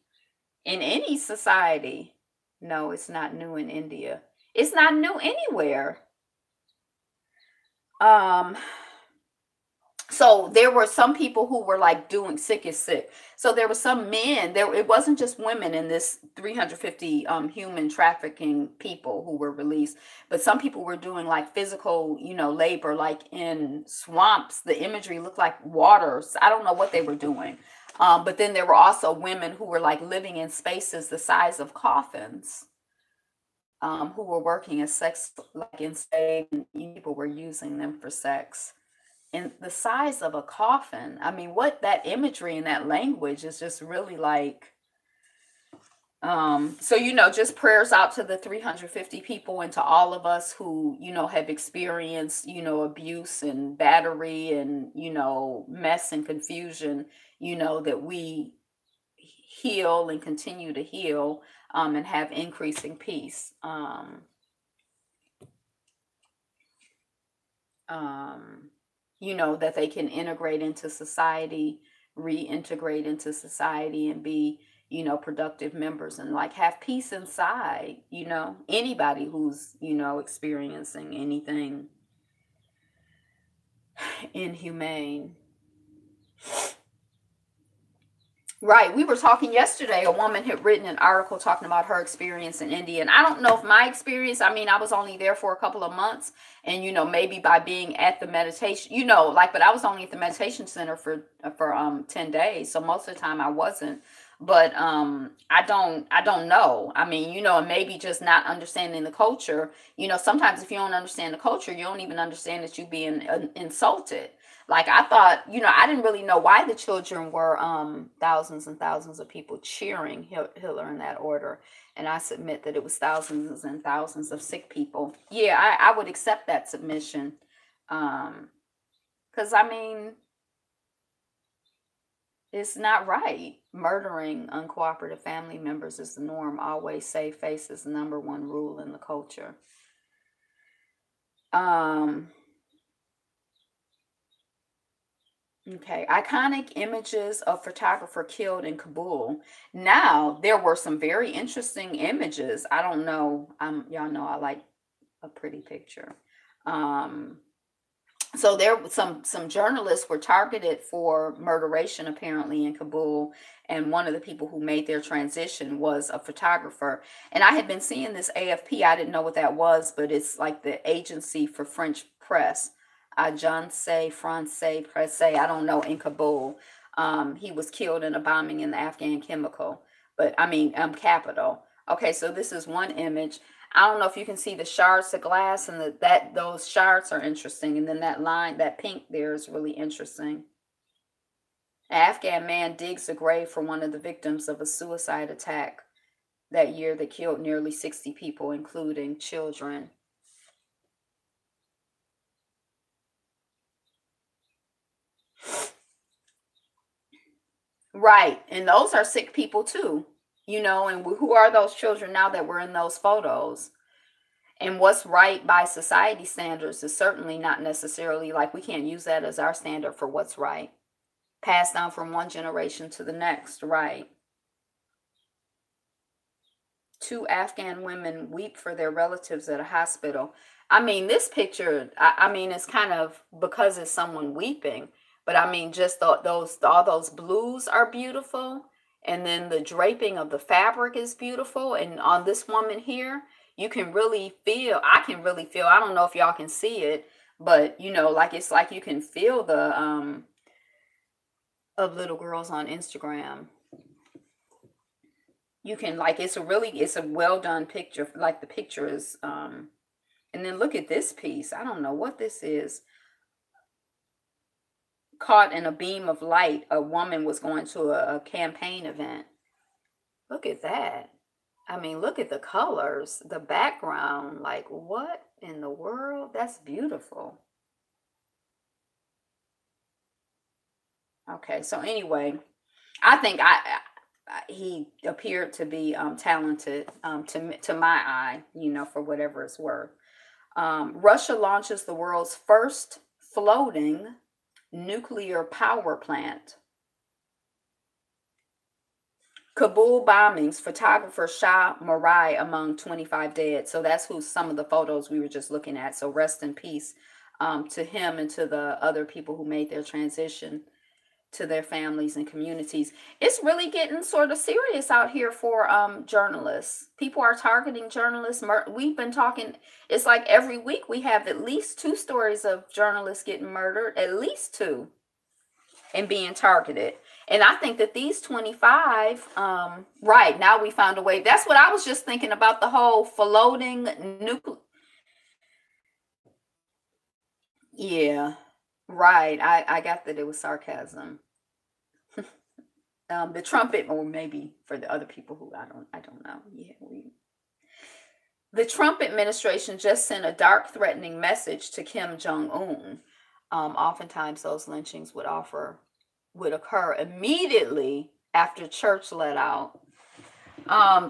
In any society. No, it's not new in India. It's not new anywhere. Um, so there were some people who were like doing sick is sick. So there were some men, it wasn't just women in this 350 human trafficking people who were released, but some people were doing like physical, labor, like in swamps. The imagery looked like water. So I don't know what they were doing. But then there were also women who were like living in spaces the size of coffins, who were working as sex, like enslaved, and people were using them for sex. and the size of a coffin. I mean, what that imagery and that language is just really like. So just prayers out to the 350 people and to all of us who have experienced abuse and battery and mess and confusion. That we heal and continue to heal, and have increasing peace. Um, that they can integrate into society, reintegrate into society, and be, productive members and like have peace inside, anybody who's, experiencing anything inhumane. Right. We were talking yesterday. A woman had written an article talking about her experience in India. And I don't know if my experience, I mean, I was only there for a couple of months. And, maybe by being at the meditation, but I was only at the meditation center for 10 days. So most of the time I wasn't. But I don't know. I mean, and maybe just not understanding the culture. Sometimes if you don't understand the culture, you don't even understand that you're being insulted. Like I thought, I didn't really know why the children were thousands and thousands of people cheering Hitler in that order. And I submit that it was thousands and thousands of sick people. Yeah, I would accept that submission. Because I mean, it's not right. Murdering uncooperative family members is the norm. Always save face is the number one rule in the culture. Um, Okay, iconic images of photographer killed in Kabul. Now, there were some very interesting images. I don't know. Y'all know I like a pretty picture. Um, so there some journalists were targeted for murderation apparently in Kabul, and one of the people who made their transition was a photographer. And I had been seeing this AFP. I didn't know what that was, but it's like the agency for French press. Agence Francais Presse, I don't know, in Kabul. He was killed in a bombing in the Afghan chemical, but I mean capital. Okay, so this is one image. I don't know if you can see the shards of glass, and that those shards are interesting. And then that line, that pink there, is really interesting. An Afghan man digs a grave for one of the victims of a suicide attack that year that killed nearly 60 people, including children. Right, and those are sick people too. And who are those children now that were in those photos? And what's right by society standards is certainly not necessarily like we can't use that as our standard for what's right. Passed down from one generation to the next, right? Two Afghan women weep for their relatives at a hospital. I mean, this picture, I mean, it's kind of because it's someone weeping, but I mean, just those all those blues are beautiful, and then the draping of the fabric is beautiful. And on this woman here, you can really feel. I can really feel. I don't know if y'all can see it, but like it's like you can feel the of little girls on Instagram. You can like it's a well done picture. Like the picture is and then look at this piece. I don't know what this is. Caught in a beam of light, a woman was going to a campaign event. Look at that. I mean, look at the colors, the background. Like, what in the world? That's beautiful. Okay, so anyway, I think he appeared to be talented to my eye, for whatever it's worth. Russia launches the world's first floating nuclear power plant. Kabul bombings, photographer Shah Marai among 25 dead. So that's who some of the photos we were just looking at. So rest in peace to him and to the other people who made their transition to their families and communities. It's really getting sort of serious out here for journalists. People are targeting journalists. We've been talking, it's like every week we have at least two stories of journalists getting murdered, at least two, and being targeted. And I think that these 25, right, now we found a way. That's what I was just thinking about, the whole floating nuclear. Yeah. Right. I got that it was sarcasm. The trumpet, or maybe for the other people who I don't know. Yeah, the Trump administration just sent a dark, threatening message to Kim Jong Un. Oftentimes, those lynchings would occur immediately after church let out.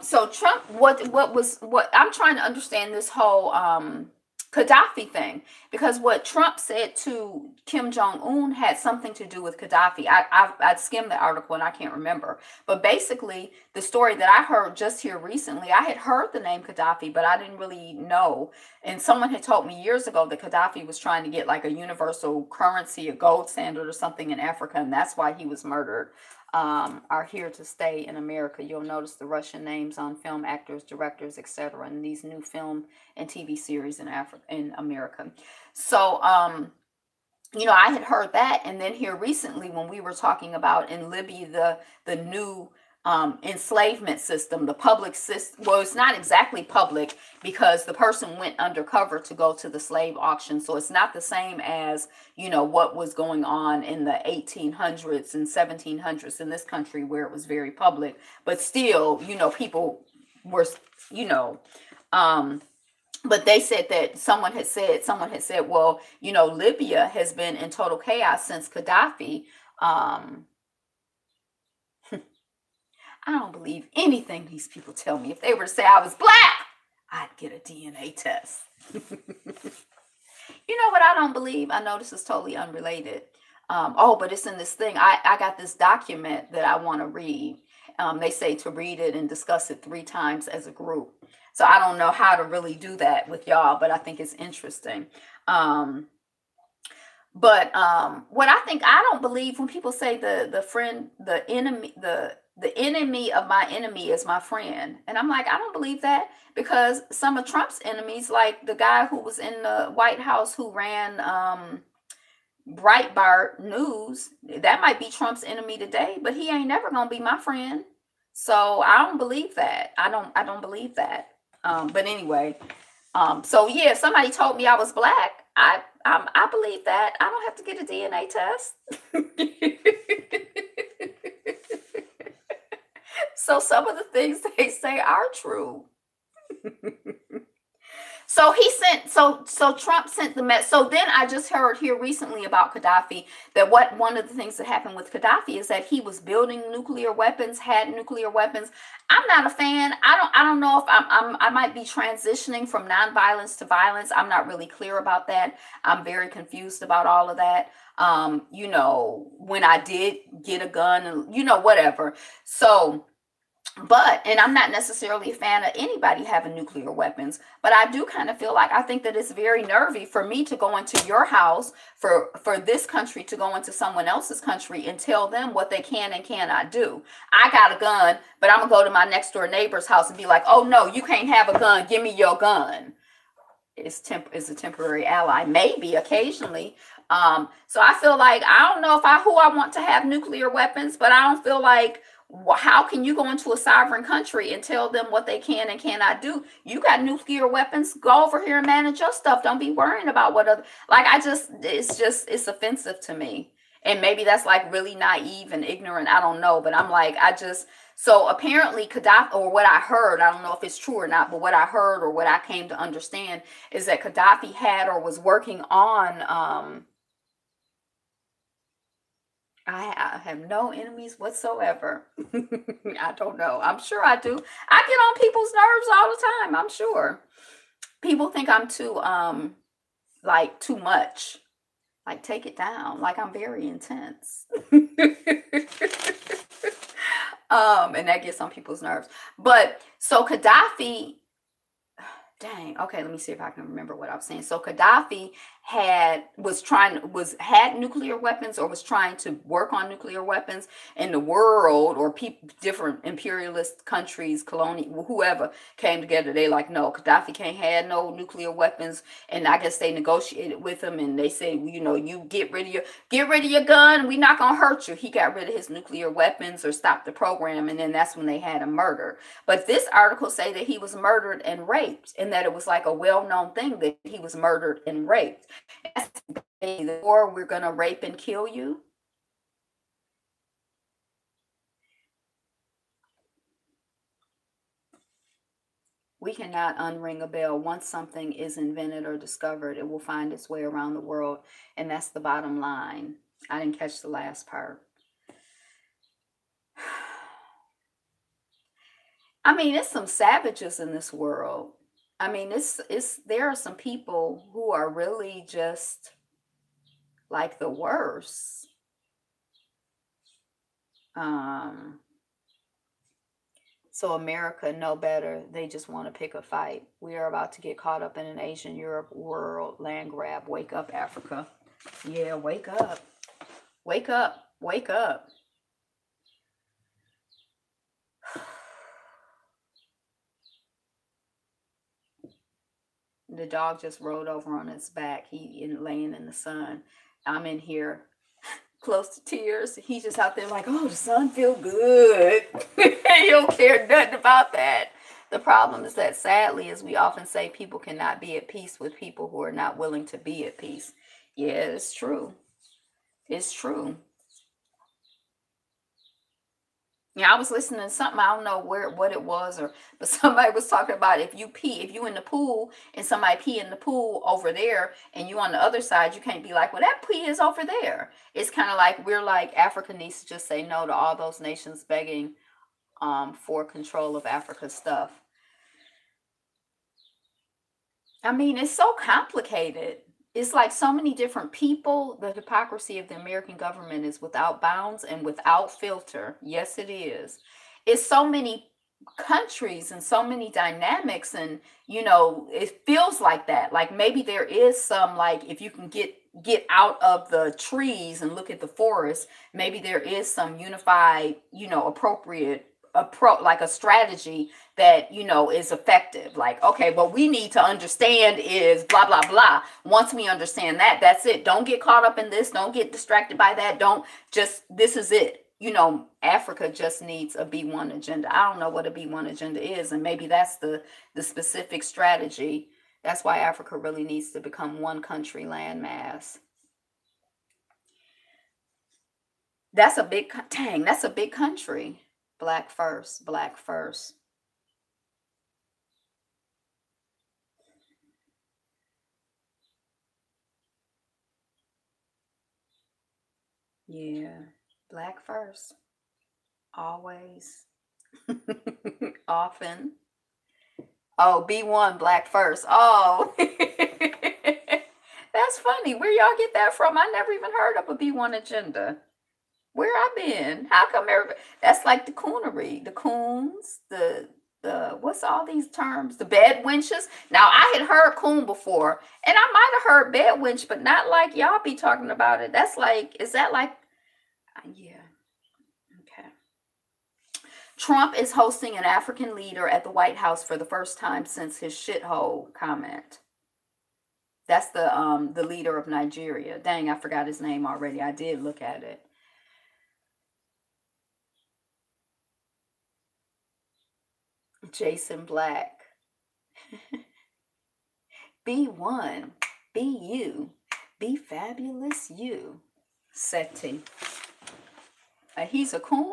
So Trump, what I'm trying to understand this whole Gaddafi thing, because what Trump said to Kim Jong Un had something to do with Gaddafi. I skimmed the article and I can't remember, but basically the story that I heard just here recently, I had heard the name Gaddafi, but I didn't really know. And someone had told me years ago that Gaddafi was trying to get like a universal currency, a gold standard or something in Africa, and that's why he was murdered. Are here to stay in America. You'll notice the Russian names on film actors, directors, etc. in these new film and TV series in Africa, in America. So, I had heard that, and then here recently, when we were talking about in Libya the new enslavement system, the public system. Well, it's not exactly public because the person went undercover to go to the slave auction, so it's not the same as what was going on in the 1800s and 1700s in this country where it was very public. But still, people were, you know. Um, but they said that someone had said, well, Libya has been in total chaos since Gaddafi. Um, I don't believe anything these people tell me. If they were to say I was black, I'd get a DNA test. You know what I don't believe? I know this is totally unrelated. But it's in this thing. I got this document that I want to read. They say to read it and discuss it 3 times as a group. So I don't know how to really do that with y'all, but I think it's interesting. Um, but what I don't believe when people say the friend, the enemy of my enemy is my friend, and I'm like, I don't believe that, because some of Trump's enemies, like the guy who was in the White House who ran Breitbart News, that might be Trump's enemy today, but he ain't never gonna be my friend. So I don't believe that. I don't believe that. But anyway, so yeah, if somebody told me I was black, I believe that. I don't have to get a DNA test. So some of the things they say are true. So Trump sent the mess. So then I just heard here recently about Gaddafi, that one of the things that happened with Gaddafi is that he was building nuclear weapons, had nuclear weapons. I'm not a fan. I don't know if I might be transitioning from nonviolence to violence. I'm not really clear about that. I'm very confused about all of that. When I did get a gun and whatever. So, and I'm not necessarily a fan of anybody having nuclear weapons, but I do kind of feel like, I think that it's very nervy for me to go into your house, for this country to go into someone else's country and tell them what they can and cannot do. I got a gun, but I'm gonna go to my next door neighbor's house and be like, oh no, you can't have a gun, give me your gun. Is a temporary ally, maybe occasionally. So I feel like, I don't know if who I want to have nuclear weapons, but I don't feel like, how can you go into a sovereign country and tell them what they can and cannot do? You got nuclear weapons, go over here and manage your stuff. Don't be worrying about what other, like, it's offensive to me. And maybe that's like really naive and ignorant, I don't know, but I'm like, so apparently Gaddafi, or what I heard, I don't know if it's true or not, but what I heard, or what I came to understand, is that Gaddafi had or was working on, I have no enemies whatsoever. I don't know. I'm sure I do. I get on people's nerves all the time, I'm sure. People think I'm too like too much. Like, take it down. Like, I'm very intense. And that gets on people's nerves. But so Gaddafi, dang, okay, let me see if I can remember what I was saying. So Gaddafi had nuclear weapons, or was trying to work on nuclear weapons, and the world, or different imperialist countries, colonial, whoever, came together. They like, no, Gaddafi can't have no nuclear weapons. And I guess they negotiated with him, and they said, you get rid of your gun, we're not gonna hurt you. He got rid of his nuclear weapons, or stopped the program, and then that's when they had him murdered. But this article say that he was murdered and raped, and that it was like a well-known thing that he was murdered and raped. That's or we're going to rape and kill you. We cannot unring a bell. Once something is invented or discovered, it will find its way around the world. And that's the bottom line. I didn't catch the last part. I mean, it's some savages in this world. I mean, it's there are some people who are really just like the worst. Um, so America know better. They just want to pick a fight. We are about to get caught up in an Asian Europe world land grab. Wake up, Africa. Yeah, wake up. Wake up. Wake up. The dog just rolled over on its back. He laying in the sun. I'm in here close to tears. He's just out there like, oh, the sun feel good. He don't care nothing about that. The problem is that sadly, as we often say, people cannot be at peace with people who are not willing to be at peace. Yeah, it's true. It's true. Yeah, I was listening to something, I don't know what it was, or but somebody was talking about if you in the pool and somebody pee in the pool over there and you on the other side, you can't be like, well, that pee is over there. It's kind of like we're like Africa needs to just say no to all those nations begging for control of Africa's stuff. I mean, it's so complicated. It's like so many different people. The hypocrisy of the American government is without bounds and without filter. Yes, it is. It's so many countries and so many dynamics, and it feels like that. Like maybe there is some, like, if you can get out of the trees and look at the forest, maybe there is some unified, appropriate like a strategy that is effective. Like, okay, what we need to understand is blah blah blah. Once we understand that, that's it. Don't get caught up in this, don't get distracted by that, don't just, this is it. Africa just needs a B1 agenda. I don't know what a B1 agenda is, and maybe that's the specific strategy. That's why Africa really needs to become one country landmass. That's a big dang, that's a big country. Black first, black first. Yeah, black first, always. Often. Oh, B1, black first. Oh. That's funny. Where y'all get that from? I never even heard of a B1 agenda. Where I been? How come everybody? That's like the coonery, the coons, the what's all these terms? The bed winches. Now I had heard coon before, and I might have heard bed winch, but not like y'all be talking about it. That's like, is that like? Yeah. Okay. Trump is hosting an African leader at the White House for the first time since his shithole comment. That's the leader of Nigeria. Dang, I forgot his name already. I did look at it. Jason Black. Be one. Be you. Be fabulous you. Seti. He's a coon?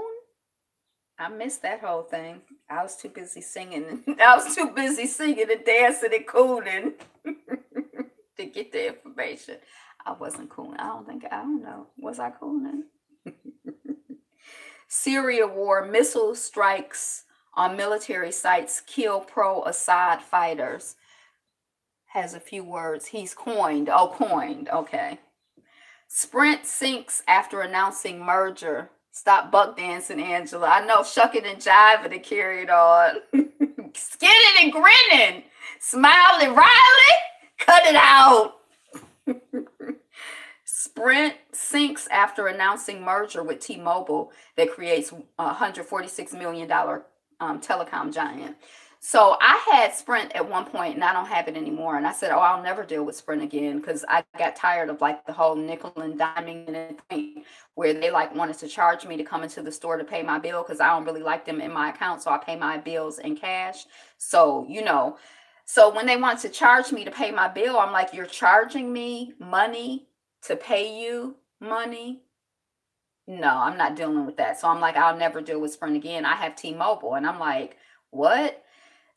I missed that whole thing. I was too busy singing. I was too busy singing and dancing and cooning to get the information. I wasn't cooning. I don't know. Was I cooning? Syria war, missile strikes on military sites kill pro-Assad fighters. Has a few words. He's coined. Oh, coined. Okay. Sprint sinks after announcing merger. Stop buck dancing, Angela. I know, shucking and jiving to carry it on. Skinning and grinning. Smiling, Riley. Cut it out. Sprint sinks after announcing merger with T-Mobile that creates $146 million telecom giant. So I had Sprint at one point and I don't have it anymore. And I said, oh, I'll never deal with Sprint again because I got tired of like the whole nickel and diming thing where they like wanted to charge me to come into the store to pay my bill because I don't really like them in my account. So I pay my bills in cash. So, so when they wanted to charge me to pay my bill, I'm like, you're charging me money to pay you money. No, I'm not dealing with that. So I'm like, I'll never deal with Sprint again. I have T-Mobile. And I'm like, what?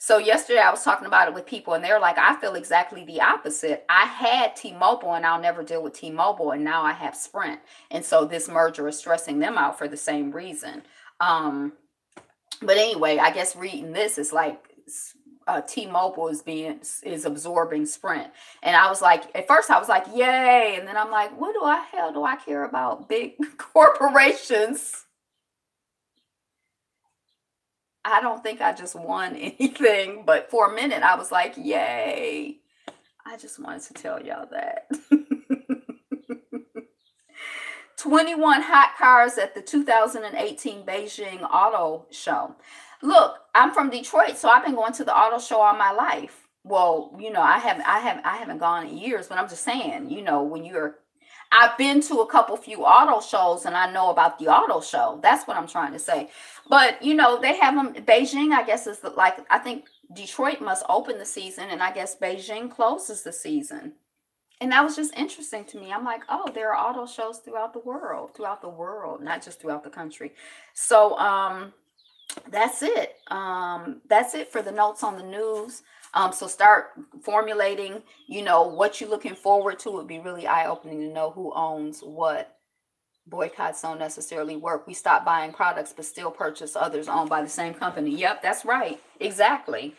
So yesterday I was talking about it with people and they're like, I feel exactly the opposite. I had T-Mobile and I'll never deal with T-Mobile, and now I have Sprint. And so this merger is stressing them out for the same reason. Um, but anyway, I guess reading this is like T-Mobile is absorbing Sprint, and I was like, at first I was like, yay, and then I'm like, what do I hell do I care about big corporations? I don't think I just won anything, but for a minute I was like, yay. I just wanted to tell y'all that. 21 hot cars at the 2018 Beijing Auto Show. Look, I'm from Detroit, so I've been going to the auto show all my life. Well, I haven't gone in years, but I'm just saying, when I've been to a couple few auto shows and I know about the auto show. That's what I'm trying to say. But, they have them. Beijing, I guess, is like, I think Detroit must open the season and I guess Beijing closes the season. And that was just interesting to me. I'm like, oh, there are auto shows throughout the world, not just throughout the country. So that's it. That's it for the notes on the news. So start formulating, what you're looking forward to. It would be really eye-opening to know who owns what. Boycotts don't necessarily work. We stop buying products but still purchase others owned by the same company. Yep, that's right. Exactly.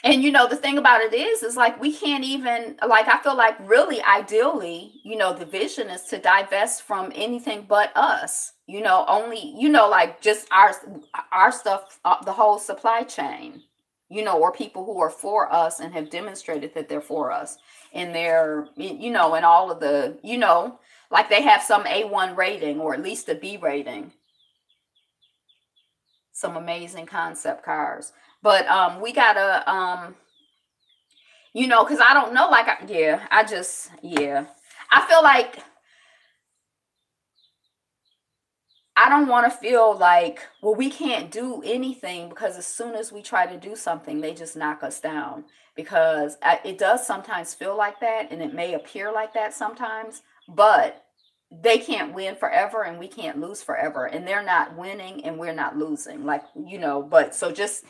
And the thing about it is like we can't even, like, I feel like really ideally, the vision is to divest from anything but us. Only, like just our stuff, the whole supply chain. Or people who are for us and have demonstrated that they're for us, and they're, and all of the, like they have some A1 rating or at least a B rating. Some amazing concept cars. But we gotta because I don't know, like, yeah, I feel like I don't want to feel like, well, we can't do anything, because as soon as we try to do something, they just knock us down. Because it does sometimes feel like that, and it may appear like that sometimes, but they can't win forever and we can't lose forever. And they're not winning and we're not losing. Like, but so just,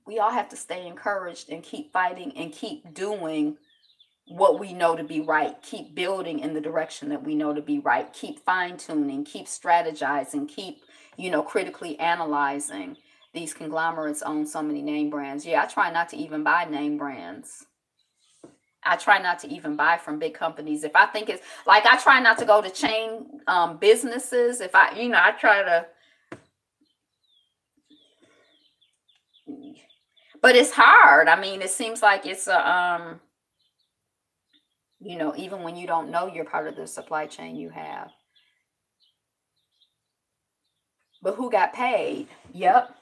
we all have to stay encouraged and keep fighting and keep doing what we know to be right, keep building in the direction that we know to be right, keep fine-tuning, keep strategizing, keep critically analyzing. These conglomerates own so many name brands. Yeah, I try not to even buy name brands. I try not to even buy from big companies. If I think it's like, I try not to go to chain businesses. If I try to, but it's hard. I mean, it seems like it's a even when you don't know you're part of the supply chain, you have. But who got paid? Yep.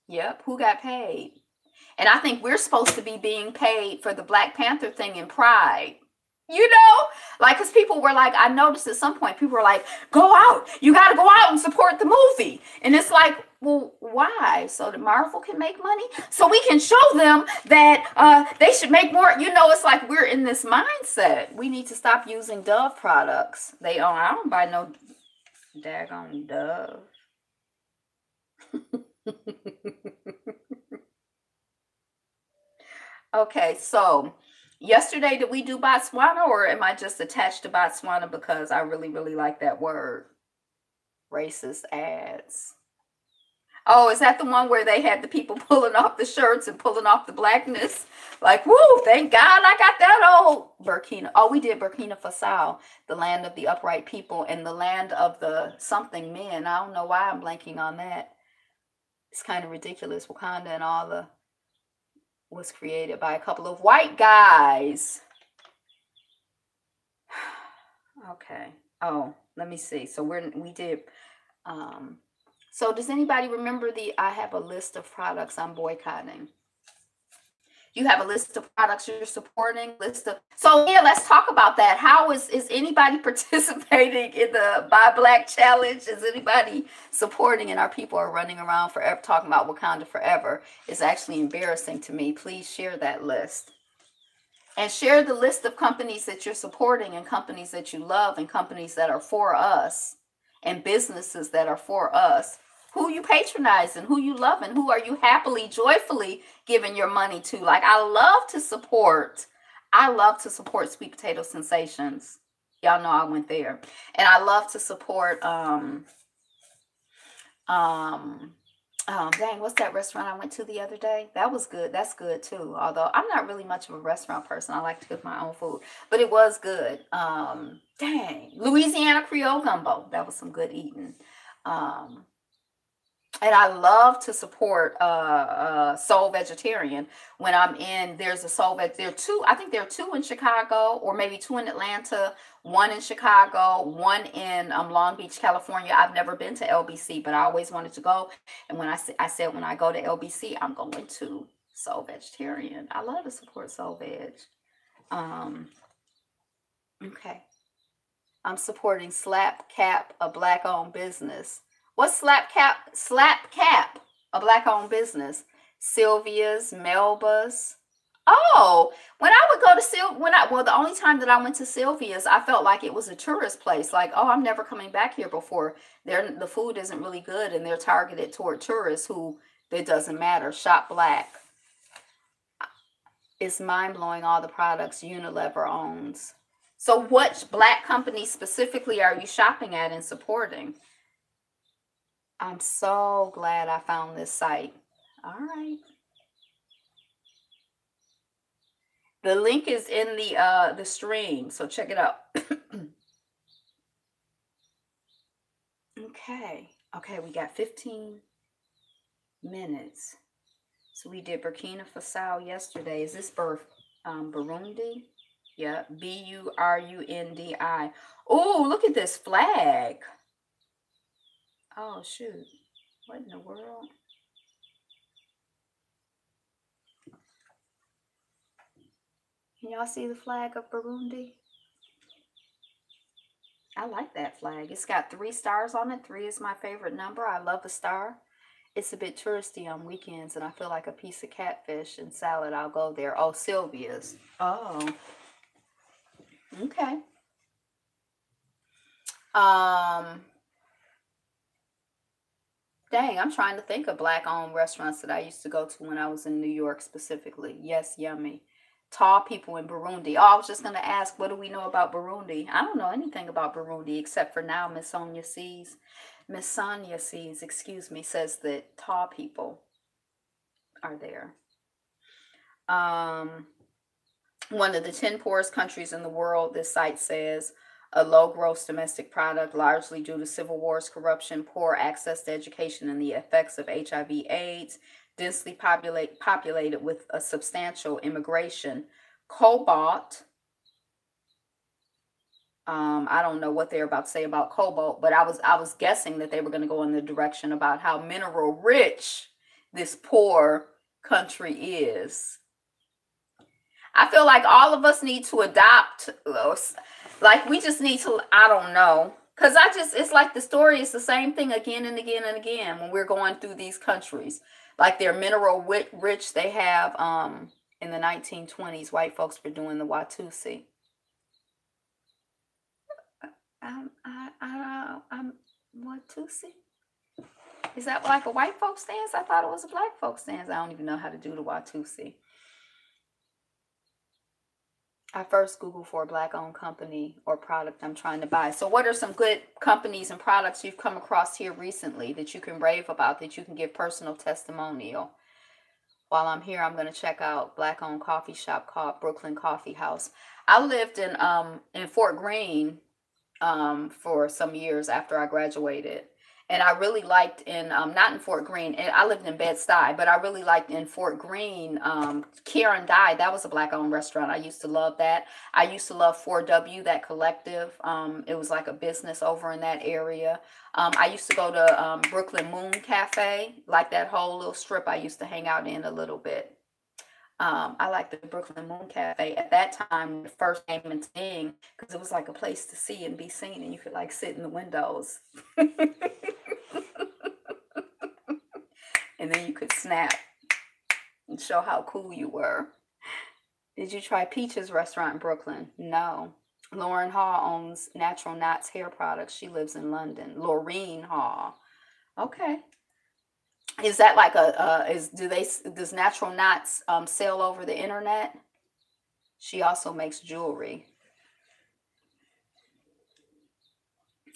Yep. Who got paid? And I think we're supposed to be being paid for the Black Panther thing in Pride. Like, because people were like, I noticed at some point, people were like, go out. You got to go out and support the movie. And it's like, well, why? So that Marvel can make money? So we can show them that they should make more. It's like we're in this mindset. We need to stop using Dove products. I don't buy no daggone Dove. Okay, so yesterday, did we do Botswana, or am I just attached to Botswana because I really, really like that word? Racist ads. Oh, is that the one where they had the people pulling off the shirts and pulling off the blackness? Like, woo, thank God I got that old Burkina. Oh, we did Burkina Faso, the land of the upright people and the land of the something men. I don't know why I'm blanking on that. It's kind of ridiculous. Wakanda and all the was created by a couple of white guys. Okay. Oh, let me see. So we did. So does anybody remember I have a list of products I'm boycotting. You have a list of products you're supporting, list of, so yeah, let's talk about that. How is anybody participating in the Buy Black Challenge? Is anybody supporting, and our people are running around forever talking about Wakanda forever? It's actually embarrassing to me. Please share that list. And share the list of companies that you're supporting, and companies that you love, and companies that are for us, and businesses that are for us. Who you patronizing, who you loving, who are you happily, joyfully giving your money to? Like, I love to support Sweet Potato Sensations. Y'all know I went there. And I love to support um dang, what's that restaurant I went to the other day? That was good. That's good too. Although I'm not really much of a restaurant person. I like to cook my own food. But it was good. Dang. Louisiana Creole gumbo. That was some good eating. Um, and I love to support Soul Vegetarian when I'm in. There's a Soul Veg. There are two. I think there are two in Chicago, or maybe two in Atlanta. One in Chicago, one in Long Beach, California. I've never been to LBC, but I always wanted to go. And when I said when I go to LBC, I'm going to Soul Vegetarian. I love to support Soul Veg. Um, okay. I'm supporting Slap Cap, a black owned business. What's Slap Cap? Slap Cap, a black owned business. Sylvia's, Melba's. Oh, when I would go to the only time that I went to Sylvia's, I felt like it was a tourist place. Like, oh, I'm never coming back here before. The food isn't really good, and they're targeted toward tourists who, it doesn't matter. Shop black. It's mind blowing, all the products Unilever owns. So, what black companies specifically are you shopping at and supporting? I'm so glad I found this site. All right. The link is in the stream, so check it out. Okay. Okay, we got 15 minutes. So we did Burkina Faso yesterday. Is this Burundi? Yeah, Burundi. Oh, look at this flag. Oh, shoot. What in the world? Can y'all see the flag of Burundi? I like that flag. It's got 3 stars on it. 3 is my favorite number. I love a star. It's a bit touristy on weekends, and I feel like a piece of catfish and salad. I'll go there. Oh, Sylvia's. Oh, okay. Um, Dang, I'm trying to think of black-owned restaurants that I used to go to when I was in New York specifically. Yes, yummy. Tall people in Burundi. Oh, I was just gonna ask, what do we know about Burundi? I don't know anything about Burundi except for now Miss Sonia sees, excuse me, says that tall people are there. Um, One of the 10 poorest countries in the world, this site says, a low gross domestic product, largely due to civil wars, corruption, poor access to education, and the effects of HIV/AIDS, densely populated with a substantial immigration. Cobalt, I don't know what they're about to say about cobalt, but I was guessing that they were going to go in the direction about how mineral rich this poor country is. I feel like all of us need to adopt, like we just need to, I don't know. Because it's like the story is the same thing again and again and again when we're going through these countries. Like they're mineral rich. They have, in the 1920s, white folks were doing the Watusi. I'm Watusi? Is that like a white folks dance? I thought it was a black folks dance. I don't even know how to do the Watusi. I first Google for a black owned company or product I'm trying to buy. So, what are some good companies and products you've come across here recently that you can rave about, that you can give personal testimonial? While I'm here, I'm going to check out black owned coffee shop called Brooklyn Coffee House. I lived in Fort Greene for some years after I graduated. And I really liked not in Fort Greene, and I lived in Bed-Stuy, but I really liked in Fort Greene, Karen Dye. That was a black owned restaurant. I used to love that. I used to love 4W, that collective. It was like a business over in that area. I used to go to Brooklyn Moon Cafe, like that whole little strip I used to hang out in a little bit. I like the Brooklyn Moon Cafe at that time when it first came into being because it was like a place to see and be seen, and you could like sit in the windows, and then you could snap and show how cool you were. Did you try Peach's restaurant in Brooklyn? No. Lauren Hall owns Natural Knots Hair Products. She lives in London. Laureen Hall. Okay. Is that like does Natural Knots sell over the internet? She also makes jewelry.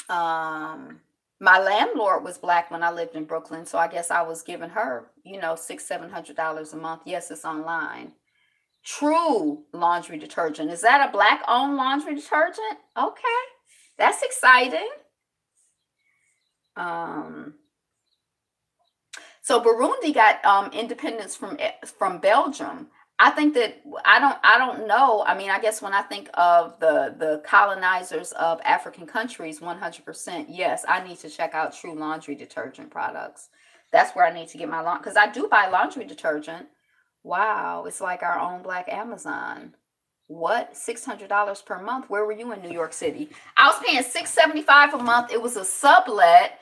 Um, my landlord was black when I lived in Brooklyn, so I guess I was giving her, $600-700 a month. Yes, it's online. True laundry detergent. Is that a black owned laundry detergent? Okay. That's exciting. Um, so Burundi got independence from Belgium. I think that I don't know. I mean, I guess when I think of the colonizers of African countries, 100%, yes, I need to check out True laundry detergent products. That's where I need to get my laundry because I do buy laundry detergent. Wow, it's like our own black Amazon. What? $600 per month? Where were you in New York City? I was paying $675 a month. It was a sublet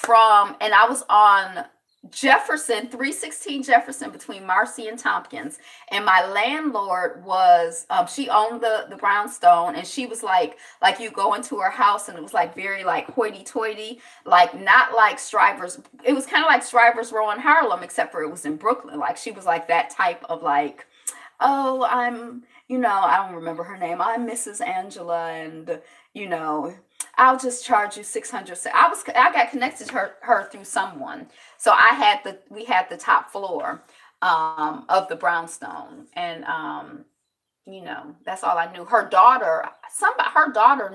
and I was on Jefferson, 316 Jefferson between Marcy and Tompkins. And my landlord was, she owned the brownstone, and she was like you go into her house and it was like very like hoity toity, like not like Strivers. It was kind of like Strivers Row in Harlem, except for it was in Brooklyn. Like she was like that type of like, oh, I don't remember her name. I'm Mrs. Angela, and I'll just charge you 600. So I got connected to her through someone. So we had the top floor of the brownstone, and that's all I knew. Her daughter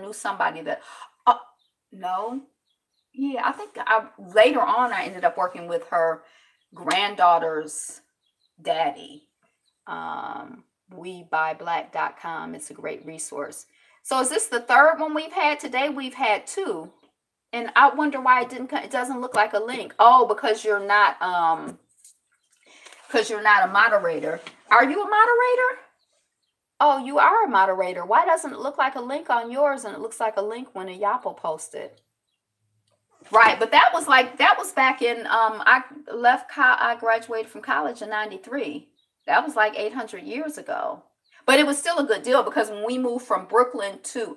knew somebody that. Uh, no, yeah, I think later on I ended up working with her granddaughter's daddy. WeBuyBlack.com. It's a great resource. So is this the third one we've had today? We've had two. And I wonder why it doesn't look like a link. Oh, because you're not a moderator. Are you a moderator? Oh, you are a moderator. Why doesn't it look like a link on yours and it looks like a link when a Yapo posted? Right, but that was back in I graduated from college in 93. That was like 800 years ago. But it was still a good deal because when we moved from Brooklyn to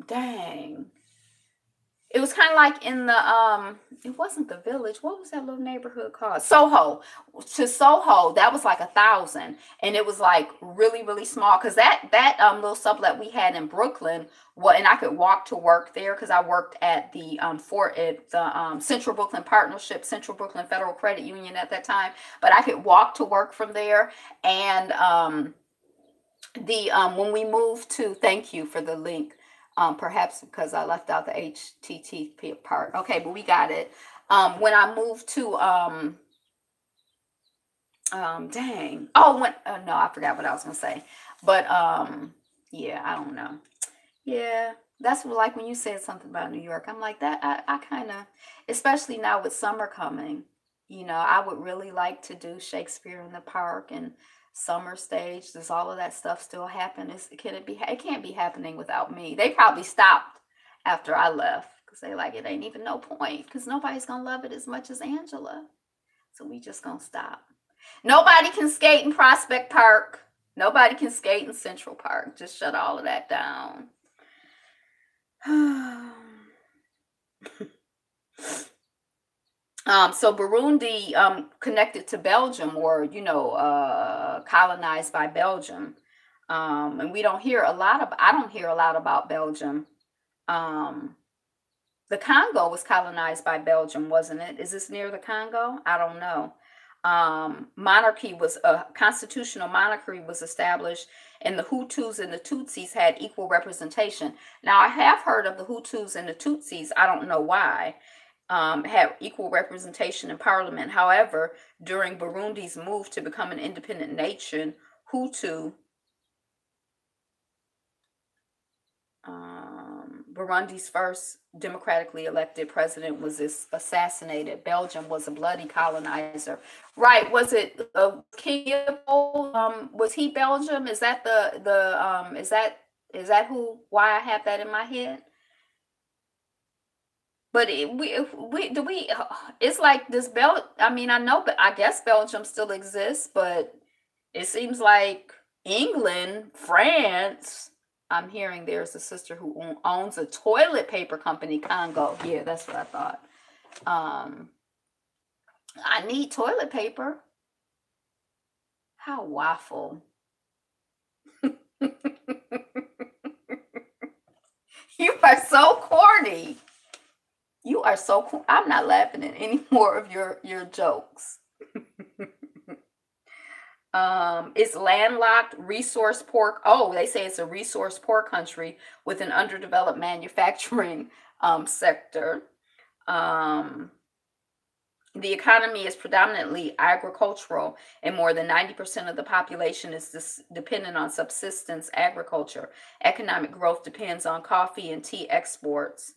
dang. It was kind of like in it wasn't the Village. What was that little neighborhood called? Soho. To Soho, that was like 1,000, and it was like really really small because that little sublet we had in Brooklyn. Well, and I could walk to work there because I worked at the Central Brooklyn Partnership, Central Brooklyn Federal Credit Union at that time. But I could walk to work from there, and the when we moved to, thank you for the link. Perhaps because I left out the HTTP part. Okay, but we got it. When I moved to dang. Oh, no, I forgot what I was gonna say. But yeah, I don't know. Yeah, that's like when you said something about New York. I'm like that. I kind of, especially now with summer coming. I would really like to do Shakespeare in the Park and summer stage. Does all of that stuff still happen? It can't be happening without me. They probably stopped after I left because they like it ain't even no point because nobody's gonna love it as much as Angela. So we just gonna stop. Nobody can skate in Prospect Park. Nobody can skate in Central Park. Just shut all of that down. So Burundi connected to Belgium, or colonized by Belgium, and I don't hear a lot about Belgium. Um, the Congo was colonized by Belgium, wasn't it? Is this near the Congo? I don't know. Monarchy was a constitutional monarchy was established, and the Hutus and the Tutsis had equal representation. Now I have heard of the Hutus and the Tutsis. I don't know why. Had equal representation in parliament. However, during Burundi's move to become an independent nation, Burundi's first democratically elected president was assassinated. Belgium was a bloody colonizer. Right? Was it King Leopold? Was he Belgium? Is that is that who? Why I have that in my head? But if we do we, it's like this I mean, I know, but I guess Belgium still exists, but it seems like England, France. I'm hearing there's a sister who owns a toilet paper company, Congo. Yeah, that's what I thought. Um, I need toilet paper. How waffle. You are so corny. You are so cool. I'm not laughing at any more of your jokes. It's landlocked, resource poor. Oh, they say it's a resource poor country with an underdeveloped manufacturing sector. Um, the economy is predominantly agricultural, and more than 90% of the population is dependent on subsistence agriculture. Economic growth depends on coffee and tea exports.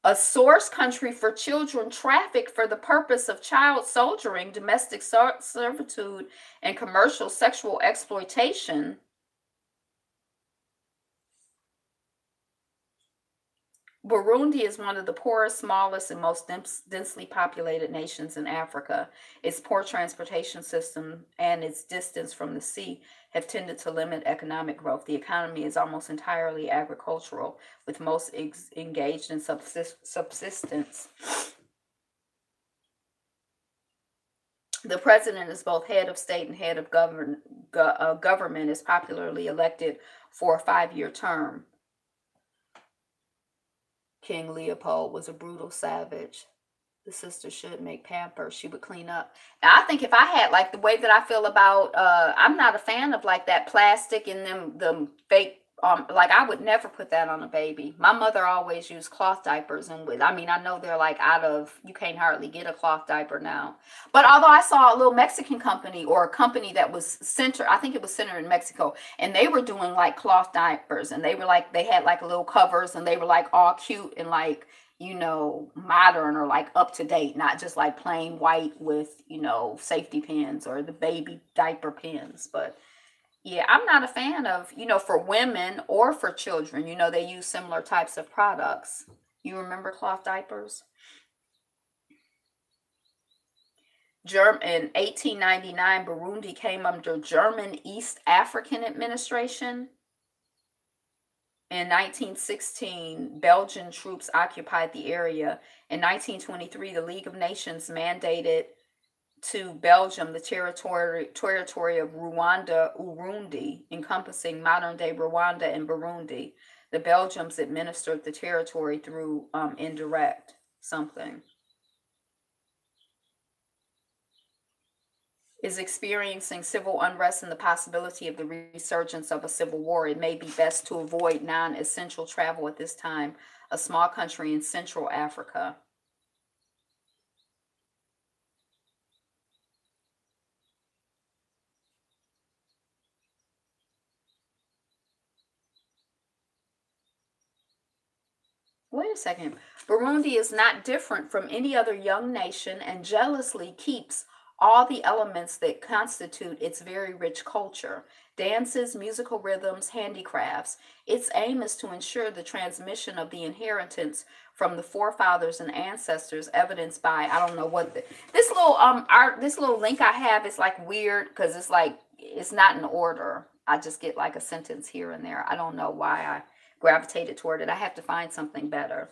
A source country for children trafficked for the purpose of child soldiering, domestic servitude, and commercial sexual exploitation. Burundi is one of the poorest, smallest, and most densely populated nations in Africa. Its poor transportation system and its distance from the sea have tended to limit economic growth. The economy is almost entirely agricultural, with most engaged in subsistence. The president is both head of state and head of government, is popularly elected for a 5-year term. King Leopold was a brutal savage. The sister should make Pampers. She would clean up. Now, I think if I had like the way that I feel about, I'm not a fan of like that plastic and them fake. Like I would never put that on a baby. My mother always used cloth diapers, and I mean, I know they're like out of. You can't hardly get a cloth diaper now. But although I saw a little Mexican company or a company that was centered, I think it was centered in Mexico, and they were doing like cloth diapers, and they were like they had like little covers, and they were like all cute and like modern or like up to date, not just like plain white with, safety pins or the baby diaper pins. But yeah, I'm not a fan of, for women or for children, they use similar types of products. You remember cloth diapers? In 1899, Burundi came under German East African administration. In 1916, Belgian troops occupied the area. In 1923, the League of Nations mandated to Belgium the territory of Rwanda, Urundi, encompassing modern-day Rwanda and Burundi. The Belgians administered the territory through indirect something. Is experiencing civil unrest and the possibility of the resurgence of a civil war. It may be best to avoid non-essential travel at this time. A small country in Central Africa. Wait a second. Burundi is not different from any other young nation and jealously keeps all the elements that constitute its very rich culture: dances, musical rhythms, handicrafts. Its aim is to ensure the transmission of the inheritance from the forefathers and ancestors, evidenced by, I don't know what this little this little link I have is like weird because it's like it's not in order. I just get like a sentence here and there. I don't know why I gravitated toward it. I have to find something better.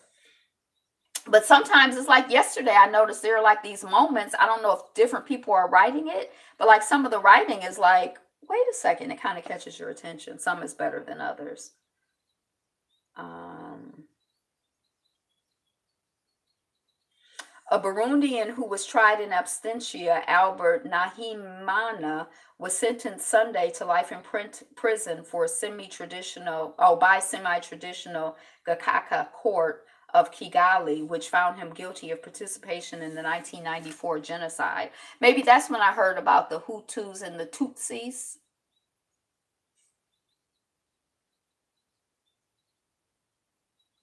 But sometimes it's like yesterday, I noticed there are like these moments. I don't know if different people are writing it, but like some of the writing is like, wait a second, it kind of catches your attention. Some is better than others. Um, A Burundian who was tried in absentia, Albert Nahimana, was sentenced Sunday to life in prison for by semi-traditional Gakaka court of Kigali, which found him guilty of participation in the 1994 genocide. Maybe that's when I heard about the Hutus and the Tutsis.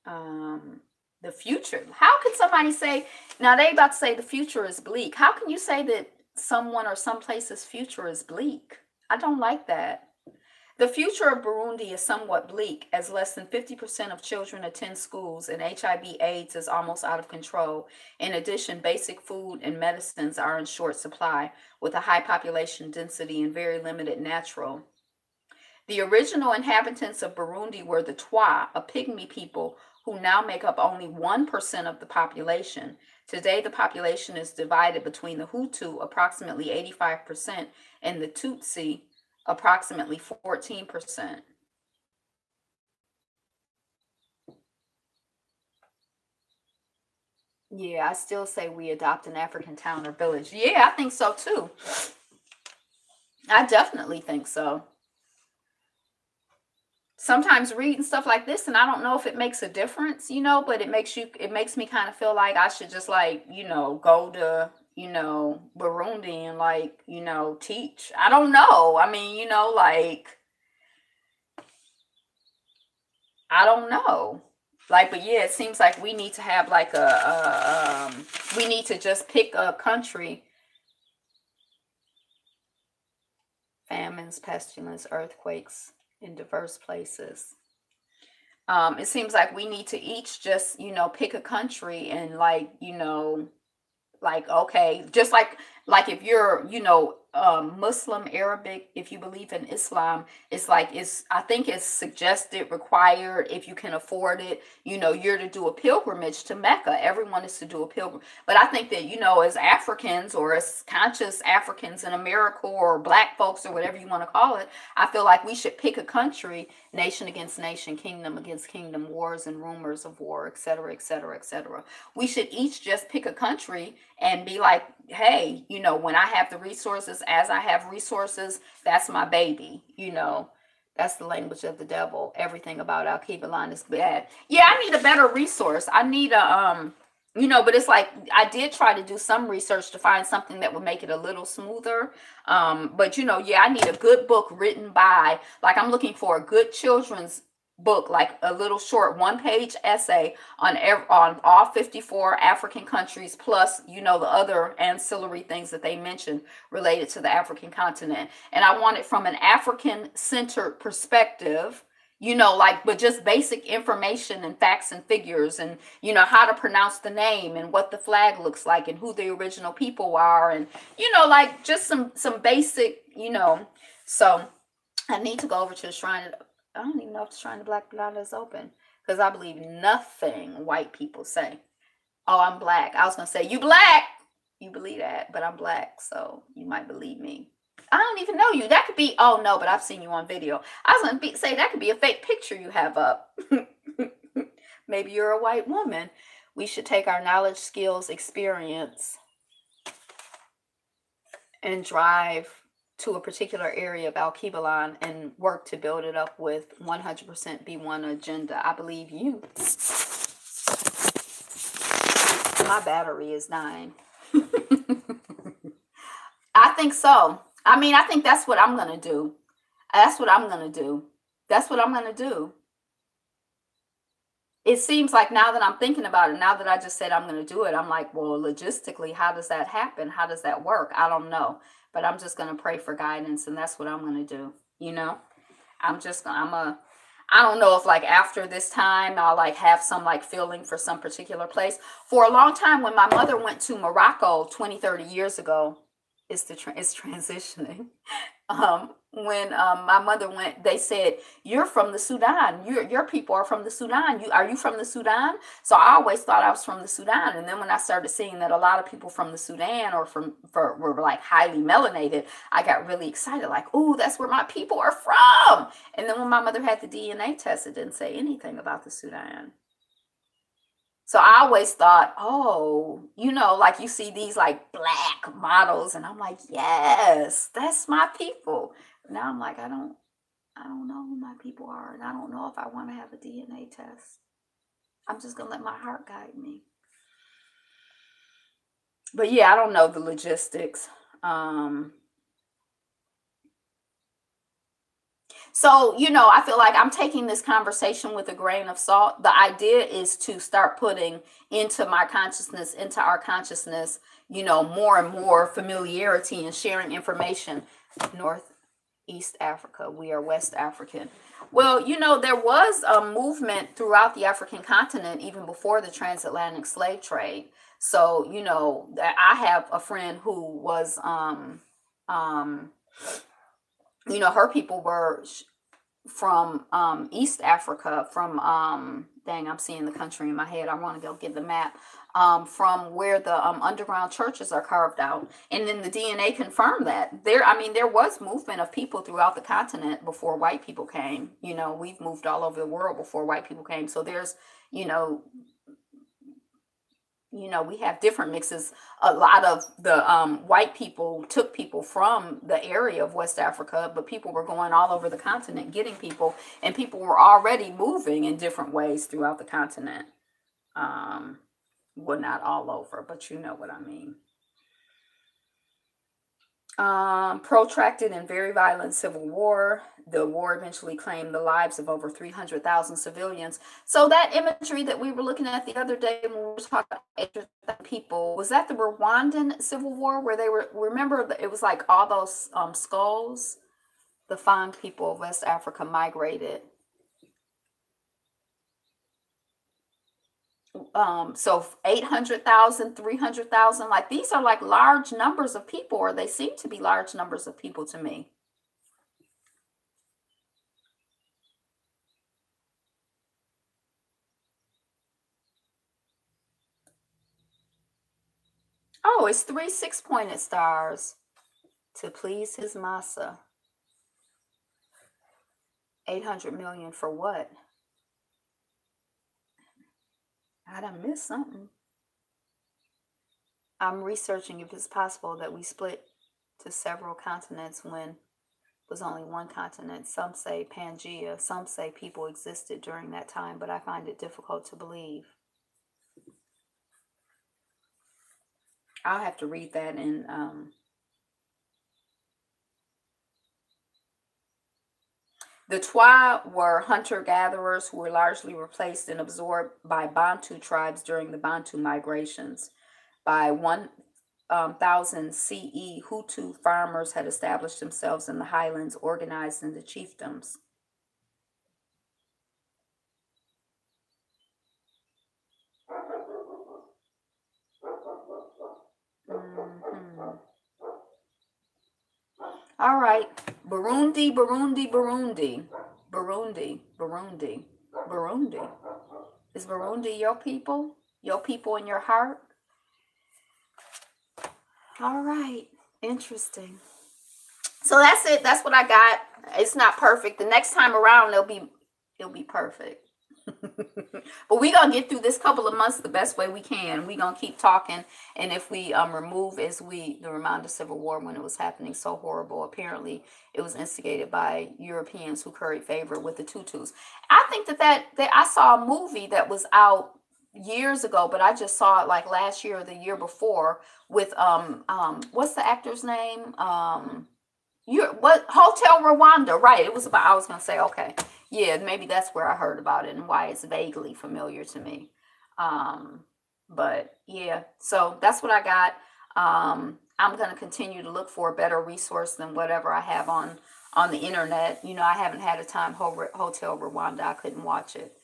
Um, the future. How could somebody say, now they about to say the future is bleak. How can you say that someone or some place's future is bleak? I don't like that. The future of Burundi is somewhat bleak, as less than 50% of children attend schools and HIV/AIDS is almost out of control. In addition, basic food and medicines are in short supply, with a high population density and very limited natural. The original inhabitants of Burundi were the Twa, a pygmy people who now make up only 1% of the population. Today, the population is divided between the Hutu, approximately 85%, and the Tutsi, approximately 14%. Yeah, I still say we adopt an African town or village. Yeah, I think so too. I definitely think so. Sometimes reading stuff like this, and I don't know if it makes a difference, but it makes me kind of feel like I should just like, go to, Burundi and like, teach. I don't know. I mean, like, I don't know. Like, but yeah, it seems like we need to have like we need to just pick a country. Famines, pestilence, earthquakes in diverse places. It seems like we need to each just, pick a country and like, like okay, just like if you're Muslim, Arabic, if you believe in Islam, it's like it's I think it's suggested, required, if you can afford it, you're to do a pilgrimage to Mecca. Everyone is to do a pilgrim. But I think that as Africans or as conscious Africans in America or black folks or whatever you want to call it, I feel like we should pick a country, nation against nation, kingdom against kingdom, wars and rumors of war, etc., etc., etc. We should each just pick a country and be like, hey, when I have the resources, as I have resources, that's my baby. That's the language of the devil. Everything about Al Line is bad. Yeah, I need a better resource. I need but it's like I did try to do some research to find something that would make it a little smoother. But yeah, I need a good book written by, like, I'm looking for a good children's book, like a little short one-page essay on all 54 African countries, plus the other ancillary things that they mentioned related to the African continent. And I want it from an African centered perspective, like, but just basic information and facts and figures, and how to pronounce the name and what the flag looks like and who the original people are, and like just some basic, so I need to go over to the shrine. I don't even know if the Shrine of Black Blood is open, because I believe nothing white people say. Oh, I'm black. I was going to say, you black. You believe that, but I'm black, so you might believe me. I don't even know you. That could be, oh no, but I've seen you on video. I was going to say that could be a fake picture you have up. Maybe you're a white woman. We should take our knowledge, skills, experience, and drive to a particular area of Al and work to build it up with 100% B1 agenda. I believe you. My battery is dying. I think so. I mean, I think that's what I'm going to do. That's what I'm going to do. That's what I'm going to do. It seems like now that I'm thinking about it, now that I just said I'm going to do it, I'm like, well, logistically, how does that happen? How does that work? I don't know. But I'm just going to pray for guidance, and that's what I'm going to do. I don't know if like after this time I'll like have some like feeling for some particular place. For a long time, when my mother went to Morocco 20, 30 years ago, it's transitioning. When my mother went, they said, "You're from the Sudan. Your people are from the Sudan. Are you from the Sudan?" So I always thought I was from the Sudan. And then when I started seeing that a lot of people from the Sudan were like highly melanated, I got really excited. Like, "Ooh, that's where my people are from." And then when my mother had the DNA test, it didn't say anything about the Sudan. So I always thought, oh, like you see these like black models, and I'm like, yes, that's my people. Now I'm like, I don't know who my people are, and I don't know if I want to have a DNA test. I'm just gonna let my heart guide me. But yeah, I don't know the logistics. Um, So, I feel like I'm taking this conversation with a grain of salt. The idea is to start putting into my consciousness, into our consciousness, more and more familiarity and sharing information. Northeast Africa, we are West African. Well, there was a movement throughout the African continent even before the transatlantic slave trade. So, that I have a friend who was, um, her people were from East Africa, from dang, I'm seeing the country in my head. I want to go get the map. From where the underground churches are carved out, and then the DNA confirmed that there was movement of people throughout the continent before white people came. We've moved all over the world before white people came. So there's, you know, we have different mixes. A lot of the white people took people from the area of West Africa, but people were going all over the continent getting people, and people were already moving in different ways throughout the continent. Um, well, not all over, but you know what I mean. Protracted and very violent civil war. The war eventually claimed the lives of over 300,000 civilians. So that imagery that we were looking at the other day when we were talking about 800,000 people, was that the Rwandan civil war where they were, remember, it was like all those skulls? The Fang people of West Africa migrated. So 800,000, 300,000, like these are like large numbers of people, or they seem to be large numbers of people to me. Oh, it's three six-pointed stars. To please his massa. 800 million for what? I done missed something. I'm researching if it's possible that we split to several continents when was only one continent. Some say Pangea, some say people existed during that time, but I find it difficult to believe. I'll have to read that in the Twa were hunter-gatherers who were largely replaced and absorbed by Bantu tribes during the Bantu migrations. By 1000 CE, Hutu farmers had established themselves in the highlands, organized into chiefdoms. Mhm. All right. Burundi, Burundi, Burundi. Burundi, Burundi, Burundi. Is Burundi your people? Your people in your heart? All right. Interesting. So that's it. That's what I got. It's not perfect. The next time around it'll be perfect. But we're gonna get through this couple of months the best way we can. We're gonna keep talking, and if we remove the Rwanda Civil War, when it was happening so horrible, apparently it was instigated by Europeans who curried favor with the Tutus. I think that I saw a movie that was out years ago, but I just saw it like last year or the year before with what's the actor's name? You what Hotel Rwanda, right? It was about. I was gonna say, okay, yeah, maybe that's where I heard about it and why it's vaguely familiar to me. Um, but yeah, so that's what I got. I'm gonna continue to look for a better resource than whatever I have on the internet. I haven't had a time Hotel Rwanda. I couldn't watch it.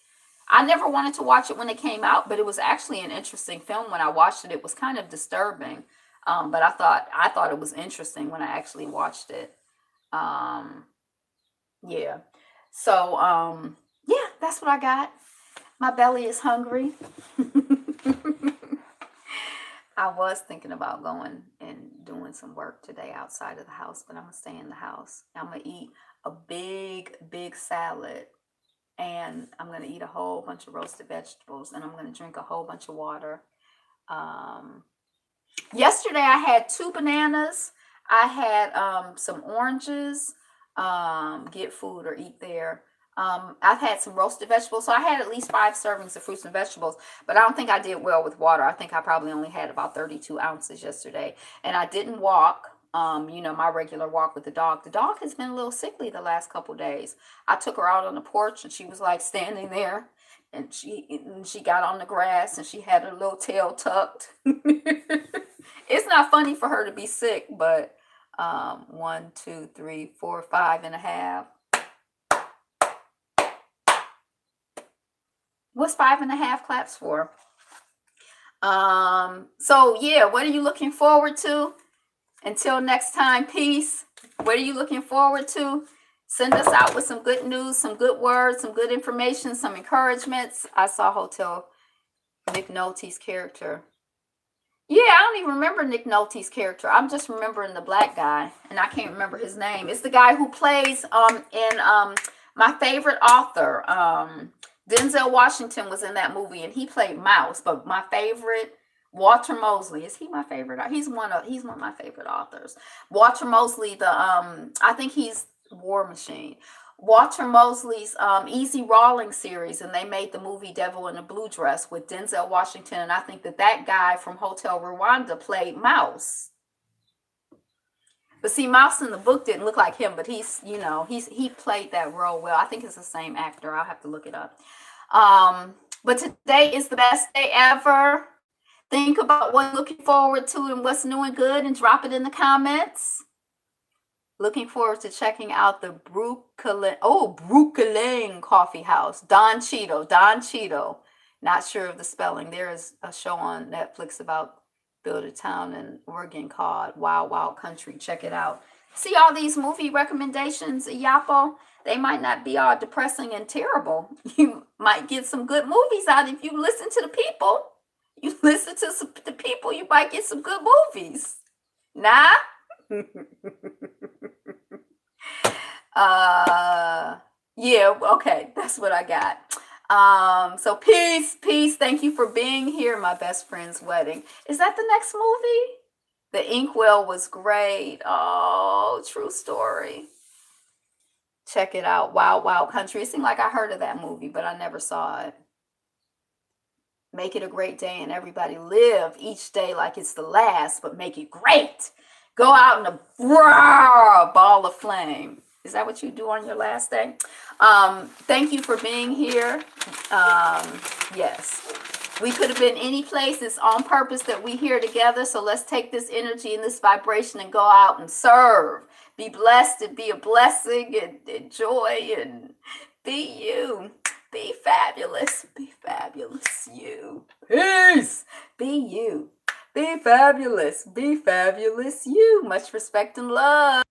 I never wanted to watch it when it came out, but it was actually an interesting film. When I watched it, it was kind of disturbing, but I thought it was interesting when I actually watched it. Um, yeah. So yeah, that's what I got. My belly is hungry. I was thinking about going and doing some work today outside of the house, but I'm gonna stay in the house. I'm gonna eat a big, big salad, and I'm gonna eat a whole bunch of roasted vegetables, and I'm gonna drink a whole bunch of water. Um, Yesterday I had two bananas. I had some oranges. Get food or eat there. I've had some roasted vegetables, so I had at least 5 servings of fruits and vegetables. But I don't think I did well with water. I think I probably only had about 32 ounces yesterday, and I didn't walk. my regular walk with the dog. The dog has been a little sickly the last couple days. I took her out on the porch and she was like standing there, and she got on the grass and she had her little tail tucked. It's not funny for her to be sick, but 1, 2, 3, 4, 5.5. What's 5.5 claps for? So yeah, what are you looking forward to? Until next time, peace. What are you looking forward to? Send us out with some good news, some good words, some good information, some encouragements. I saw Hotel Nick Nolte's character. Yeah, I don't even remember Nick Nolte's character. I'm just remembering the black guy, and I can't remember his name. It's the guy who plays in my favorite author. Denzel Washington was in that movie, and he played Mouse. But my favorite, Walter Mosley, is he my favorite? He's one of my favorite authors. Walter Mosley, I think he's War Machine. Walter Mosley's Easy Rawlings series, and they made the movie Devil in a Blue Dress with Denzel Washington, and I think that guy from Hotel Rwanda played Mouse. But see, Mouse in the book didn't look like him, but he played that role well. I think it's the same actor. I'll have to look it up. But today is the best day ever. Think about what you're looking forward to and what's new and good, and drop it in the comments. Looking forward to checking out the Brooklyn Coffee House. Don Cheeto. Not sure of the spelling. There is a show on Netflix about build a town in Oregon called Wild Wild Country. Check it out. See all these movie recommendations, Yapo? They might not be all depressing and terrible. You might get some good movies out if you listen to the people. You listen to the people, you might get some good movies. Nah? Yeah, okay, that's what I got. So peace. Thank you for being here. My best friend's wedding. Is that the next movie? The Inkwell was great. Oh, true story. Check it out. Wild Wild Country. It seemed like I heard of that movie, but I never saw it. Make it a great day, and everybody live each day like it's the last, but make it great. Go out in a ball of flame. Is that what you do on your last day? Thank you for being here. Yes. We could have been any place. It's on purpose that we here together. So let's take this energy and this vibration and go out and serve. Be blessed and be a blessing and enjoy and be you. Be fabulous. Be fabulous, you. Peace. Be you. Be fabulous. Be fabulous, you. Much respect and love.